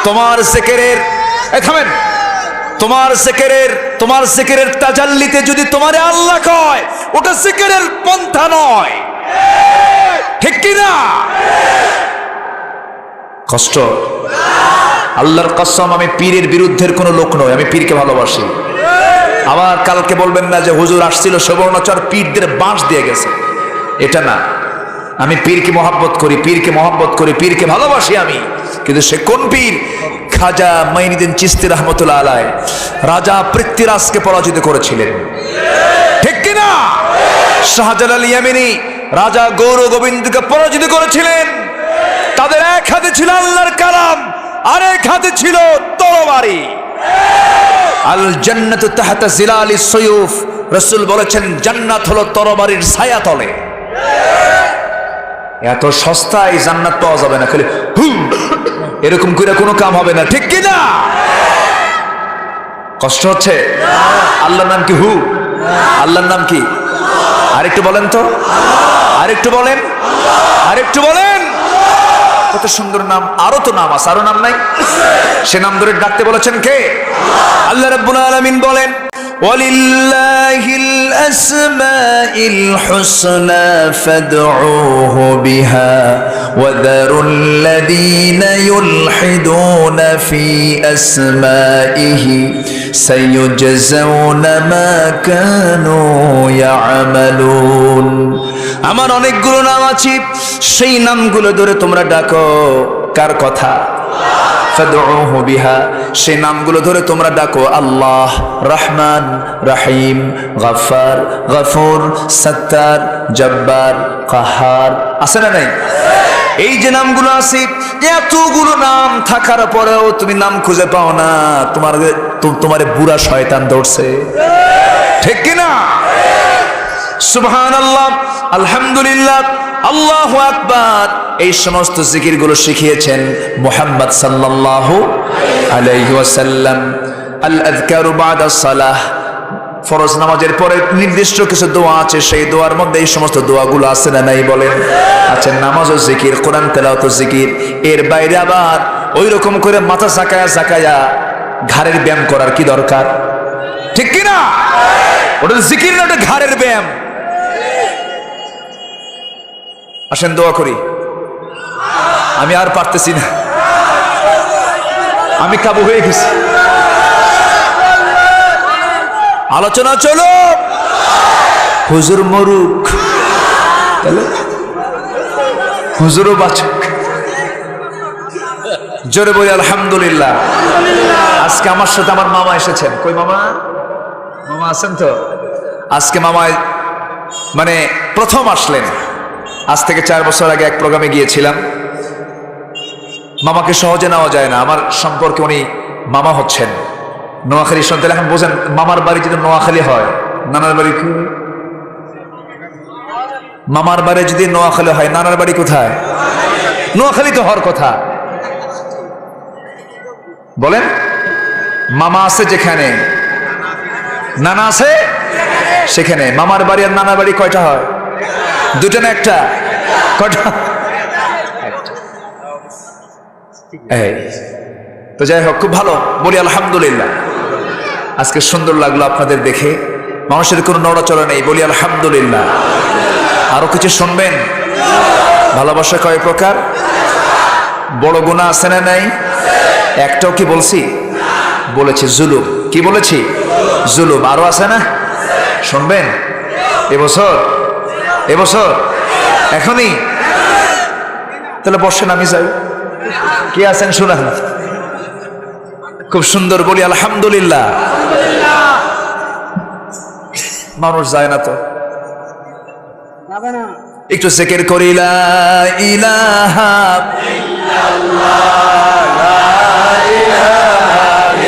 তোমার জিকিরের, থামেন, তোমার জিকিরের তাজাল্লিতে যদি তোমারে আল্লাহ কয়, ওটা জিকিরের পন্থা নয়। ঠিক কি না? কষ্ট। আল্লাহর কসম, আমি পীরের বিরুদ্ধের কোনো লোক নই, আমি পীরকে ভালোবাসি। আবার কালকে বলবেন না যে হুজুর আসছিল সুবর্ণচর পীরদের বাঁশ দিয়ে গেছে, এটা না। আমি পীরকে মহব্বত করি, পীরকে মহব্বত করি, পীরকে ভালোবাসি আমি। কিন্তু সে কোন পীর? খাজা মাইনুদ্দিন চিশতি রাহমাতুল্লাহ আলাইহি রাজা পৃথ্বীরাজকে পরাজিত করেছিলেন। ঠিক কি না? শাহজালাল ইয়ামানি রাজা গৌর গোবিন্দকে পরাজিত করেছিলেন। তাদের এক হাতে ছিল আল্লাহর কালাম, আর এক হাতে ছিল তরবারি। আল জান্নাতু তাহতা জিলালিস সুয়ুফ, রাসূল বলেছেন জান্নাত হলো তরবারির ছায়া তলে। এত সস্তায় জান্নাত পাওয়া যাবে না, খালি এরকম করে কোনো কাম হবে না। ঠিক কি না? কষ্ট হচ্ছে? আল্লাহর নাম কি? আল্লাহর নাম কি? আরেকটু বলেন তো, আরেকটু বলেন, আরেকটু বলেন। কত সুন্দর নাম! আরো তো নাম আছে, আরো নাম নাই? সে নাম ধরে ডাকতে বলেছেন কে? আল্লাহ রাব্বুল আলামিন বলেন, ওয়ালিল্লাহিল আসমাইল হুসনা ফাদউহু বিহা ওয়া যারুল্লাযীনা ইউলহিদুনা ফি আসমাইহি সাইয়ুজজাউনা মা কানু ইয়ামালুন। আমার অনেকগুলো নাম আছে, সেই নামগুলো ধরে তোমরা ডাকো। কার কথা? ফাদউহু বিহা, সেই নামগুলো ধরে তোমরা ডাকো। আল্লাহ, রহমান, রহিম, গফফার, গফুর, সত্তার, জব্বার, কাহার। আছে না নাই? এই যে নামগুলো আছে, এতগুলো নাম থাকার পরেও তুমি নাম খুঁজে পাও না, তোমার বুড়া শয়তান ধরছে। ঠিক কি না? সুবহানাল্লাহ, আলহামদুলিল্লাহ, আল্লাহু আকবার, এই সমস্ত জিকিরগুলো শিখিয়েছেন মুহাম্মদ সাল্লাল্লাহু আলাইহি ওয়াসাল্লাম। আল আযকারু বাদা সালাহ, ফরজ নামাজের পরে নির্দিষ্ট কিছু দোয়া আছে, সেই দোয়ার মধ্যে এই সমস্ত দোয়াগুলো আছে না নাই বলেন? আছে। নামাজ ও জিকির, কোরআন তেলাওয়াত ও জিকির। এর বাইরে আবার ওই রকম করে মাথা ঝাঁকায়া ঝাঁকায়া ঘাড়ের ব্যায়াম করার কি দরকার? ঠিক কি না? ওটা জিকির না, ওটা ঘাড়ের ব্যায়াম। আসেন দোয়া করি। আমি আর পারতেছি না, আমি কাবু হয়ে গেছি। আলোচনা চলো। হুজুর মরুক, তাহলে হুজুরও বাঁচুক। জোরে বলি আলহামদুলিল্লাহ। আর আজকে আমার সাথে আমার মামা এসেছেন। কই মামা? মামা আছেন তো? আজকে মামায় মানে প্রথম আসলেন। আজ থেকে 4 বছর আগে এক প্রোগ্রামে গিয়েছিলাম। মামাকে সহজে নেওয়া যায় না, আমার সম্পর্কে উনি মামা হচ্ছেন। নোয়াখালী সন্তান, এখন বোঝেন মামার বাড়ি যদি নোয়াখালী হয়, নানার বাড়ি কি? মামার বাড়ি যদি নোয়াখালী হয়, নানার বাড়ি কোথায়? নোয়াখালী তো হওয়ার কথা। বলেন, মামা আছে যেখানে, নানা আছে সেখানে। মামার বাড়ি আর নানার বাড়ি কয়টা হয়? দুটো না একটা? কয়টা? এই তো যাই হোক, খুব ভালো, বলি আলহামদুলিল্লাহ। আজকে সুন্দর লাগলো আপনাদের দেখে, মানুষের কোনো নড়াচড়া নেই, বলি আলহামদুলিল্লাহ। আরো কিছু শুনবেন? ভালোবাসা কয় প্রকার? বড় গুনাহ আছে না নাই? একটাও কি বলছি? বলেছি জুলুম। কি বলেছি? জুলুম। আরো আছে না? শুনবেন? এবছর এখনই? তাহলে বসেন, আমি যাই। কি আছেন শুনান। খুব সুন্দর, বলি আলহামদুলিল্লাহ। মানুষ যায় না তো, একটু জিকির করি লা ইলাহা ইল্লাল্লাহ, লা ইলাহা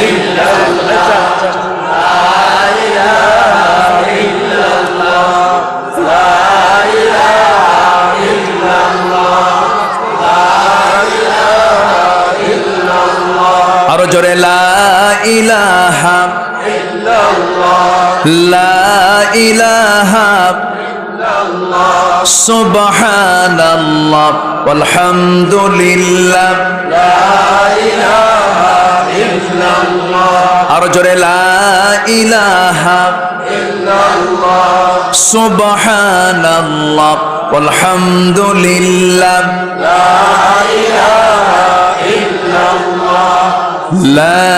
ইল্লাল্লাহ, লা ইলাহা ইল্লাল্লাহ, লা ইলাহা ইল্লাল্লাহ, লা ইলাহা ইল্লাল্লাহ। আরো জোরে লা ইলাহা ইল্লাল্লাহ, লা ইলাহা সুবহানাল্লাহ ওয়ালহামদুলিল্লাহ, লা ইলাহা ইল্লাল্লাহ। আর জোরে লা ইলাহা ইল্লাল্লাহ, সুবহানাল্লাহ ওয়ালহামদুলিল্লাহ, লা ইলাহা ইল্লাল্লাহ, লা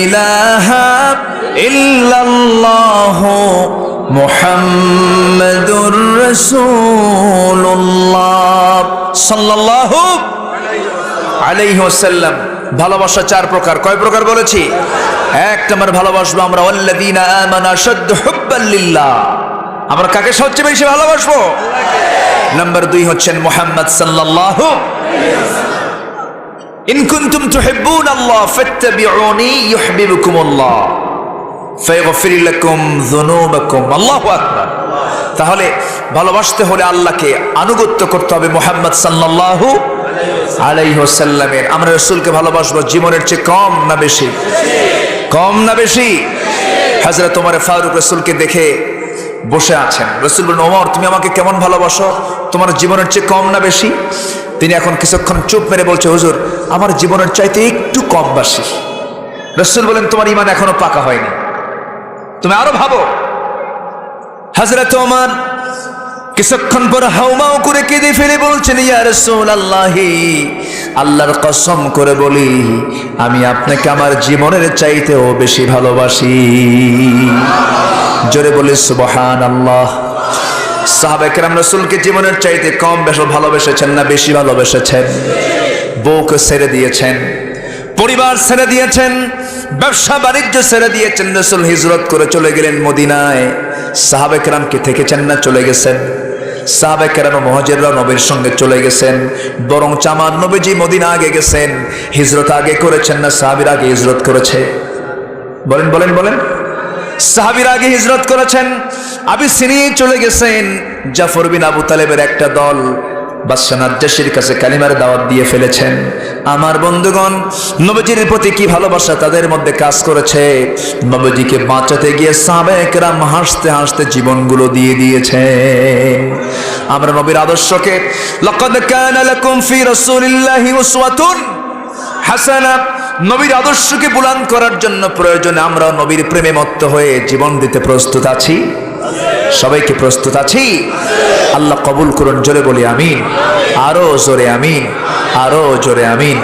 ইলাহা ইল্লাল্লাহ মুহাম্মাদুর রাসূলুল্লাহ সাল্লাল্লাহু আলাইহি ওয়াসাল্লাম। ভালোবাসা 4 প্রকার। কয় প্রকার বলেছি? 1 নম্বর ভালোবাসবো আমরা ওয়াল্লাযীনা আমানু আশাদ্দু হুব্বান লিল্লাহ। আমরা কাকে সবচেয়ে বেশি ভালোবাসবো? নাম্বার 2 হচ্ছেন মুহাম্মদ সাল্লাল্লাহু আলাইহি ওয়াসাল্লাম। ইন কুনতুম তুহিব্বুনাল্লাহ ফাত্তাবিউনি ইউহিব্বুকুমুল্লাহ ফায়াগফির লাকুম যুনুবাকুম। আল্লাহু আকবার। তাহলে ভালোবাসতে হলে আল্লাহকে আনুগত্য করতে হবে মুহাম্মদ সাল্লাল্লাহু আলাইহি ওয়াসাল্লামের। আমরা রাসূলকে ভালোবাসবো জীবনের চেয়ে কম না বেশি? কম না বেশি? হযরত ওমর ফারুক রাসূলকে দেখে বসে আছেন। রাসূল বলেন, ওমর তুমি আমাকে কেমন ভালোবাসো? তোমার জীবনের চেয়ে কম না বেশি? তিনি এখন কিছুক্ষণ চুপ মেরে বলছে, হুজুর আমার জীবনের চাইতে একটু কম বাসি। রাসূল বলেন, তোমার ঈমান এখনো পাকা হয়নি, তুমি আরো ভাবো। হযরত ওমর কিছুক্ষণ পর হাউমাউ করে কেঁদে ফেলে বলছেন, ইয়া রাসূলুল্লাহ, আল্লাহর কসম করে বলি আমি আপনাকে আমার জীবনের চাইতেও বেশি ভালোবাসি। জোরে বলি সুবহানাল্লাহ। সাহাবায়ে কেরাম রাসূলকে জীবনের চাইতে কম বেশি ভালোবেসেছেন না বেশি ভালোবেসেছেন? বউকে ছেড়ে দিয়েছেন, পরিবার ছেড়ে দিয়েছেন, ব্যবসা বাণিজ্য ছেড়ে দিয়েছেন। রাসূল হিজরত করে চলে গেলেন মদিনায়। সাহাবায়ে কেরাম কি থেকেছেন না চলে গেছেন? সাহাবায়ে কেরাম মুহাজিররা নবীর সঙ্গে চলে গেছেন, বরং আমার নবীজি মদিনা আগে গেছেন। হিজরত আগে করেছেন না সাহাবীরা আগে হিজরত করেছে? বলেন বলেন বলেন। সাহাবীরা আগে হিজরত করেছেন, আবিসিনিয়া চলে গেছেন। জাফর বিন আবু তালেবের একটা দল বাদশা নাজ্জাশীর কাছে কালিমার দাওয়াত দিয়ে ফেলেছেন। আমার বন্ধুগণ, নবীজির প্রতি কি ভালোবাসা তাদের মধ্যে কাজ করেছে। নবীজিকে বাঁচাতে গিয়ে সাহাবায়ে কেরাম হাসতে হাসতে জীবনগুলো দিয়ে দিয়েছে। আমরা নবীর আদর্শকে লাকাদ কানা লাকুম ফি রাসূলিল্লাহি উসওয়াতুন হাসানাহ, নবীর আদর্শকে বুলন্দ করার জন্য প্রয়োজনে আমরা নবীর প্রেমে মত্ত হয়ে জীবন দিতে প্রস্তুত আছি। সবাইকে প্রস্তুত আছি? আল্লাহ কবুল করুন। জোরে বলি আমিন। আরো জোরে আমিন, আরো জোরে আমিন।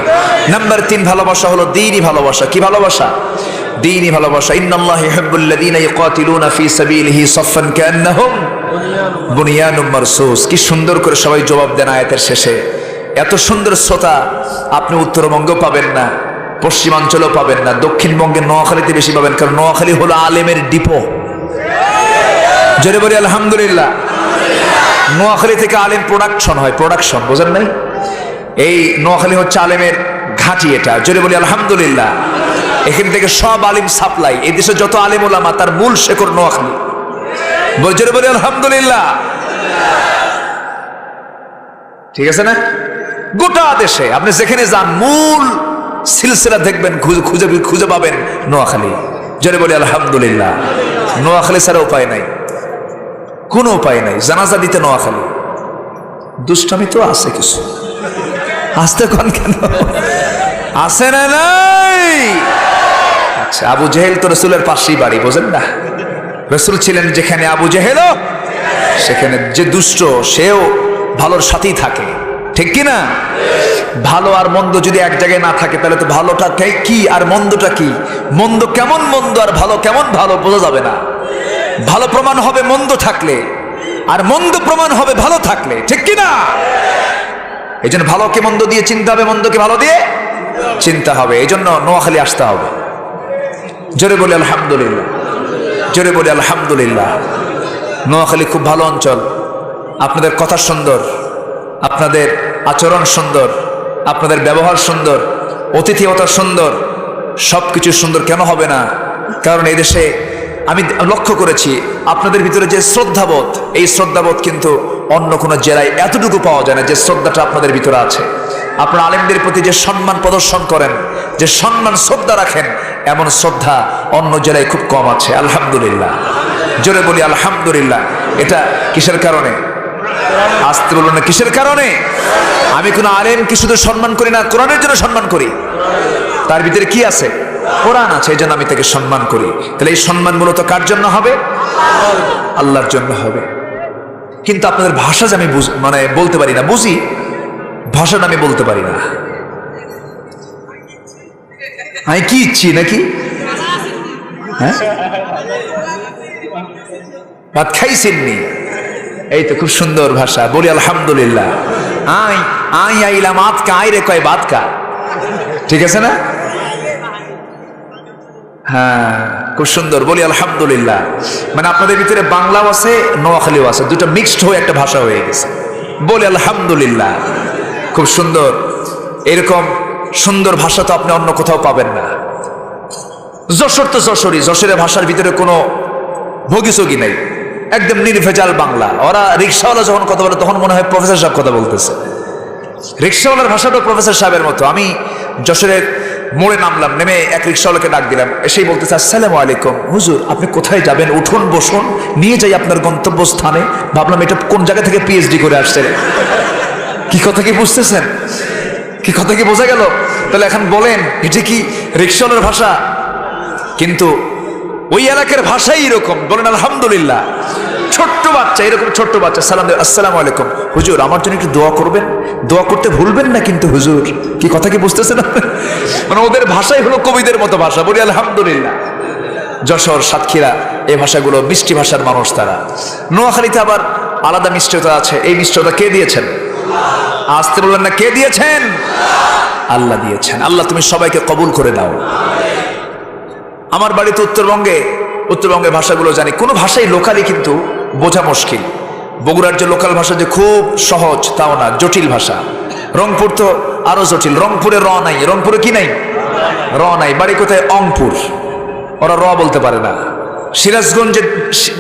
নাম্বার 3 ভালোবাসা হলো দ্বীনি ভালোবাসা। কি ভালোবাসা? দ্বীনি ভালোবাসা। ইন্নাল্লাহা ইউহিব্বুল্লাযীনা ইউকাতিলুনা ফি সাবিলিহি সাফফান কান্নাহুম বুনিয়ানুম মারসুস। কি সুন্দর করে সবাই জবাব দেন আয়াতের শেষে। এত সুন্দর শ্রোতা আপনি উত্তরবঙ্গ পাবেন না, পশ্চিমাঞ্চলেও পাবেন না, দক্ষিণবঙ্গের নোয়াখালীতে বেশি পাবেন, কারণ নোয়াখালী হলো আলেমের ডিপো। জোরে বলি আলহামদুলিল্লাহ। নোয়াখালী থেকে আলেম প্রোডাকশন হয়, প্রোডাকশন, বোঝেন নাই? এই নোয়াখালী হচ্ছে আলেমের ঘাঁটি এটা। জোরে বলি আলহামদুলিল্লাহ। এখান থেকে সব আলিম সাপ্লাই। এই দেশে যত আলেম ওলামা তার মূল শেকড় নোয়াখালী। জোরে বলি আলহামদুলিল্লাহ। ঠিক আছে না? গোটা দেশে আপনি যেখানে যান মূল সিলসিলা দেখবেন, খুঁজে পাবেন নোয়াখালী। জোরে বলি আলহামদুলিল্লাহ। নোয়াখালী ছাড়া উপায় নাই, কোনো উপায় নাই। জানাজা দিতে নোয়াখালী। দুষ্টামি তো আছে কিছু, আসতে কোন কেন আছে না? নাই। আচ্ছা, আবু জেহেল তো রসুলের পাশেই বাড়ি, বোঝেন না? রসুল ছিলেন যেখানে আবু জেহেল, সেখানে যে দুষ্ট সেও ভালোর সাথেই থাকে, ঠিক কি না? ভালো আর মন্দ যদি এক জায়গায় না থাকে তাহলে তো ভালোটা কি আর মন্দটা কি, মন্দ কেমন মন্দ আর ভালো কেমন ভালো বোঝা যাবে না। ভালো প্রমাণ হবে মন্দ থাকলে, আর মন্দ প্রমাণ হবে ভালো থাকলে, ঠিক কি না? এই জন্য ভালোকে মন্দ দিয়ে চিনতে হবে, মন্দকে ভালো দিয়ে চিনতে হবে। এই জন্য নোয়াখালী আসতে হবে। জোরে বলি আলহামদুলিল্লাহ। জোরে বলি আলহামদুলিল্লাহ। নোয়াখালী খুব ভালো অঞ্চল। আপনাদের কথা সুন্দর, আপনাদের আচরণ সুন্দর, আপনাদের ব্যবহার সুন্দর, অতিথিয়তা সুন্দর, সবকিছু সুন্দর। কেন হবে না? কারণ এই দেশে আমি লক্ষ্য করেছি আপনাদের ভিতরে যে শ্রদ্ধাবোধ, এই শ্রদ্ধাবোধ কিন্তু অন্য কোনো জেলায় এতটুকু পাওয়া যায় না যে শ্রদ্ধাটা আপনাদের ভিতরে আছে। আপনারা আলেমদের প্রতি যে সম্মান প্রদর্শন করেন, যে সম্মান শ্রদ্ধা রাখেন, এমন শ্রদ্ধা অন্য জেলায় খুব কম আছে। আলহামদুলিল্লাহ। জোরে বলি আলহামদুলিল্লাহ। এটা কিসের কারণে? আসতে বলুন না, কিসের কারণে? আমি কোনো আলেমকে শুধু সম্মান করি না, কোরআনের জন্য সম্মান করি। তার ভিতরে কি আছে? কোরআন আছে, এই জন্য আমি তাকে সম্মান করি। তাহলে এই সম্মান মূলত কার জন্য হবে? আল্লাহর জন্য হবে। কিন্তু আপনাদের ভাষা যে আমি মানে বলতে পারি না, বুঝি ভাষাটা আমি বলতে পারি না। আমি কি ইচ্ছি নাকি? হ্যাঁ, ভাত খাইছেননি? এই তো খুব সুন্দর ভাষা, বলি আলহামদুলিল্লাহ। আইলাম আতকা, আই রে কয় বাতকা, ঠিক আছে না? হ্যাঁ, খুব সুন্দর, বলি আলহামদুলিল্লাহ। মানে আপনাদের ভিতরে বাংলাও আছে, নোয়াখালীও আছে, দুটো মিক্সড হয়ে একটা ভাষা হয়ে গেছে। বলি আলহামদুলিল্লাহ। খুব সুন্দর। এরকম সুন্দর ভাষা তো আপনি অন্য কোথাও পাবেন না। যশোর তো যশোরই, যশোরের ভাষার ভিতরে কোনো ভগিসগি নেই, একদম নির্ভেজাল বাংলা। ওরা রিক্সাওয়ালা যখন কথা বলে তখন মনে হয় প্রফেসর সাহেব কথা বলতেছে। রিক্সাওয়ালার ভাষাটা প্রফেসর সাহেবের মতো। আমি যশোরের মোড়ে নামলাম, নেমে এক রিক্সাওয়ালাকে ডাক দিলাম, এসেই বলতেছে আসসালামু আলাইকুম হুজুর, আপনি কোথায় যাবেন? উঠুন, বসুন, নিয়ে যাই আপনার গন্তব্যস্থানে। ভাবলাম এটা কোন জায়গা থেকে পিএইচডি করে আসছে। কি কথা কি বুঝতেছেন? কি কথা কি বোঝা গেল? তাহলে এখন বলেন এটা কি রিক্সাওয়ালার ভাষা? কিন্তু ওই এলাকার ভাষাই এরকম। বলেন আলহামদুলিল্লাহ। ছোট্ট বাচ্চা, এরকম ছোট্ট বাচ্চা সালাম দেবে, আসসালামু আলাইকুম হুজুর, আমার জন্য একটু দোয়া করবেন, দোয়া করতে ভুলবেন না কিন্তু হুজুর। কি কথা কি বুঝতেছেন? মানে ওদের ভাষাই হলো কবিদের মতো ভাষা। বলি আলহামদুলিল্লাহ। যশোর, সাতক্ষীরা, এই ভাষাগুলো মিষ্টি ভাষার মানুষ তারা। নোয়াখালীতে আবার আলাদা মিষ্টতা আছে। এই মিষ্টতা কে দিয়েছেন? আসতে বলবেন না, কে দিয়েছেন? আল্লাহ দিয়েছেন। আল্লাহ তুমি সবাইকে কবুল করে দাও। আমার বাড়িতে উত্তরবঙ্গে, উত্তরবঙ্গের ভাষাগুলো জানি। কোনো ভাষাই লোকালি কিন্তু বোঝা মুশকিল। বগুড়ার যে লোকাল ভাষা যে খুব সহজ তাও না, জটিল ভাষা। রংপুর তো আরো জটিল। রংপুরে র নাই। রংপুরে কি নাই? র নাই। বাড়ি কোথায়? অংপুর, ওরা র বলতে পারে না। সিরাজগঞ্জে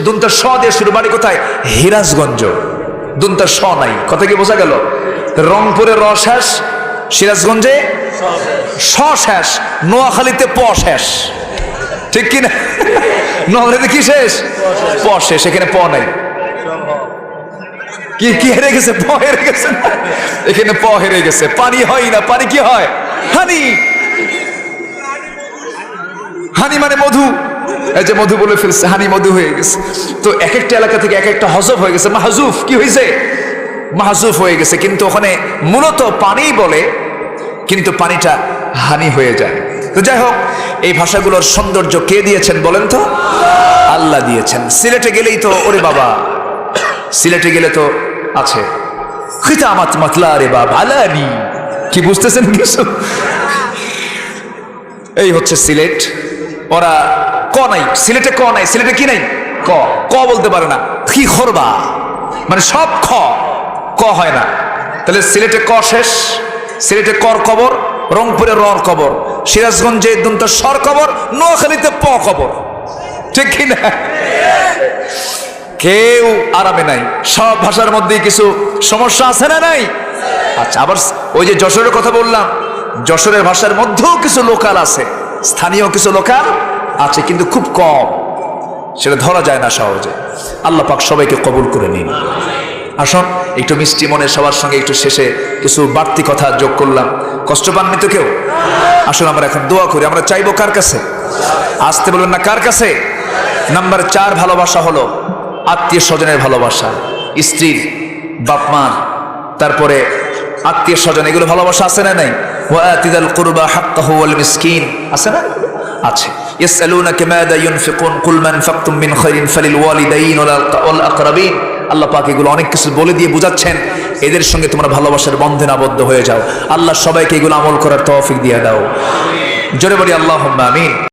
দুনটা স দিয়ে শুরু, বাড়ি কোথায়? হিরাজগঞ্জ, দুনটা স নাই। কথা কি বোঝা গেল? রংপুরে র শেষ, সিরাজগঞ্জে স শেষ, নোয়াখালীতে প শেষ, ঠিক কিনা? নোয়াখালীতে কি শেষ? প শেষ, এখানে প নাই। কি কি হেরে গেছে? প হেরে গেছে। এখানে প হেরে গেছে। পানি হয় না, পানি কি হয়? হানি। হানি মানে মধু। এই যে মধু বলে ফেলছে, হানি মধু হয়ে গেছে। তো এক একটা এলাকা থেকে এক একটা হজফ হয়ে গেছে। মাহজুফ কি হয়েছে? মাহজুফ হয়ে গেছে। কিন্তু ওখানে মূলত পানি বলে, কিন্তু পানিটা হানি হয়ে যায়। তো যাই হোক, এই ভাষাগুলোর সৌন্দর্য কে দিয়েছেন বলেন তো? আল্লাহ দিয়েছেন। সিলেটে গেলেই তো ওরে বাবা, সিলেটে গেলে তো আছে খিতামাত মাতলা রে বা ভালানি। কি বুঝতেছেন কিছু? এই হচ্ছে সিলেট। ওরা ক নাই সিলেটে, ক নাই সিলেটে, কি নাই ক, ক বলতে পারে না, কি খরবা মানে সব খ, ক হয় না। তাহলে সিলেটে ক শেষ, সিলেটে কর কবর, রংপুরে রর কবর, সিরাজগঞ্জে দন্ত সর কবর, নোয়াখালীতে প কবর, ঠিক কিনা? কেউ আরামে নাই, সব ভাষার মধ্যে কিছু সমস্যা আছে না নাই? আচ্ছা, আবার ওই যে যশোরের কথা বললাম, যশোরের ভাষার মধ্যেও কিছু লোকাল আছে, স্থানীয় কিছু লোকাল আছে, কিন্তু খুব কম, সেটা ধরা যায় না সহজে। আল্লাহ পাক সবাইকে কবুল করে নিন। আসুন একটু মিষ্টি মনে সবার সঙ্গে একটু শেষে কিছু বাড়তি কথা যোগ করলাম, কষ্ট পাননি তো কেউ? আসুন আমরা এখন দোয়া করি। আমরা চাইবো কার কাছে? আসতে বলবেন না, কার কাছে? নাম্বার 4 ভালোবাসা হলো আত্মীয় স্বজনের ভালোবাসা, স্ত্রীর, বাপ মার, তারপরে আত্মীয় স্বজন, এগুলো ভালোবাসা আছে না নাই? ওয়াতিদাল কুরবা হাক্কাহু ওয়াল মিসকিন, আছে না? আছে। ইয়াসআলুনাকা মাযা ইউনফিকুন কুল মান ফাকতুম মিন খাইরিন ফালিল ওয়ালিদাইন ওয়াল আকরাবিন। আল্লাহ পাক এগুলো অনেক কিছু বলে দিয়ে বুঝাচ্ছেন, এদের সঙ্গে তোমরা ভালোবাসার বন্ধনে আবদ্ধ হয়ে যাও। আল্লাহ সবাইকে এগুলো আমল করার তৌফিক দিয়ে দাও। জোরে বলি আল্লাহুম্মা আমিন।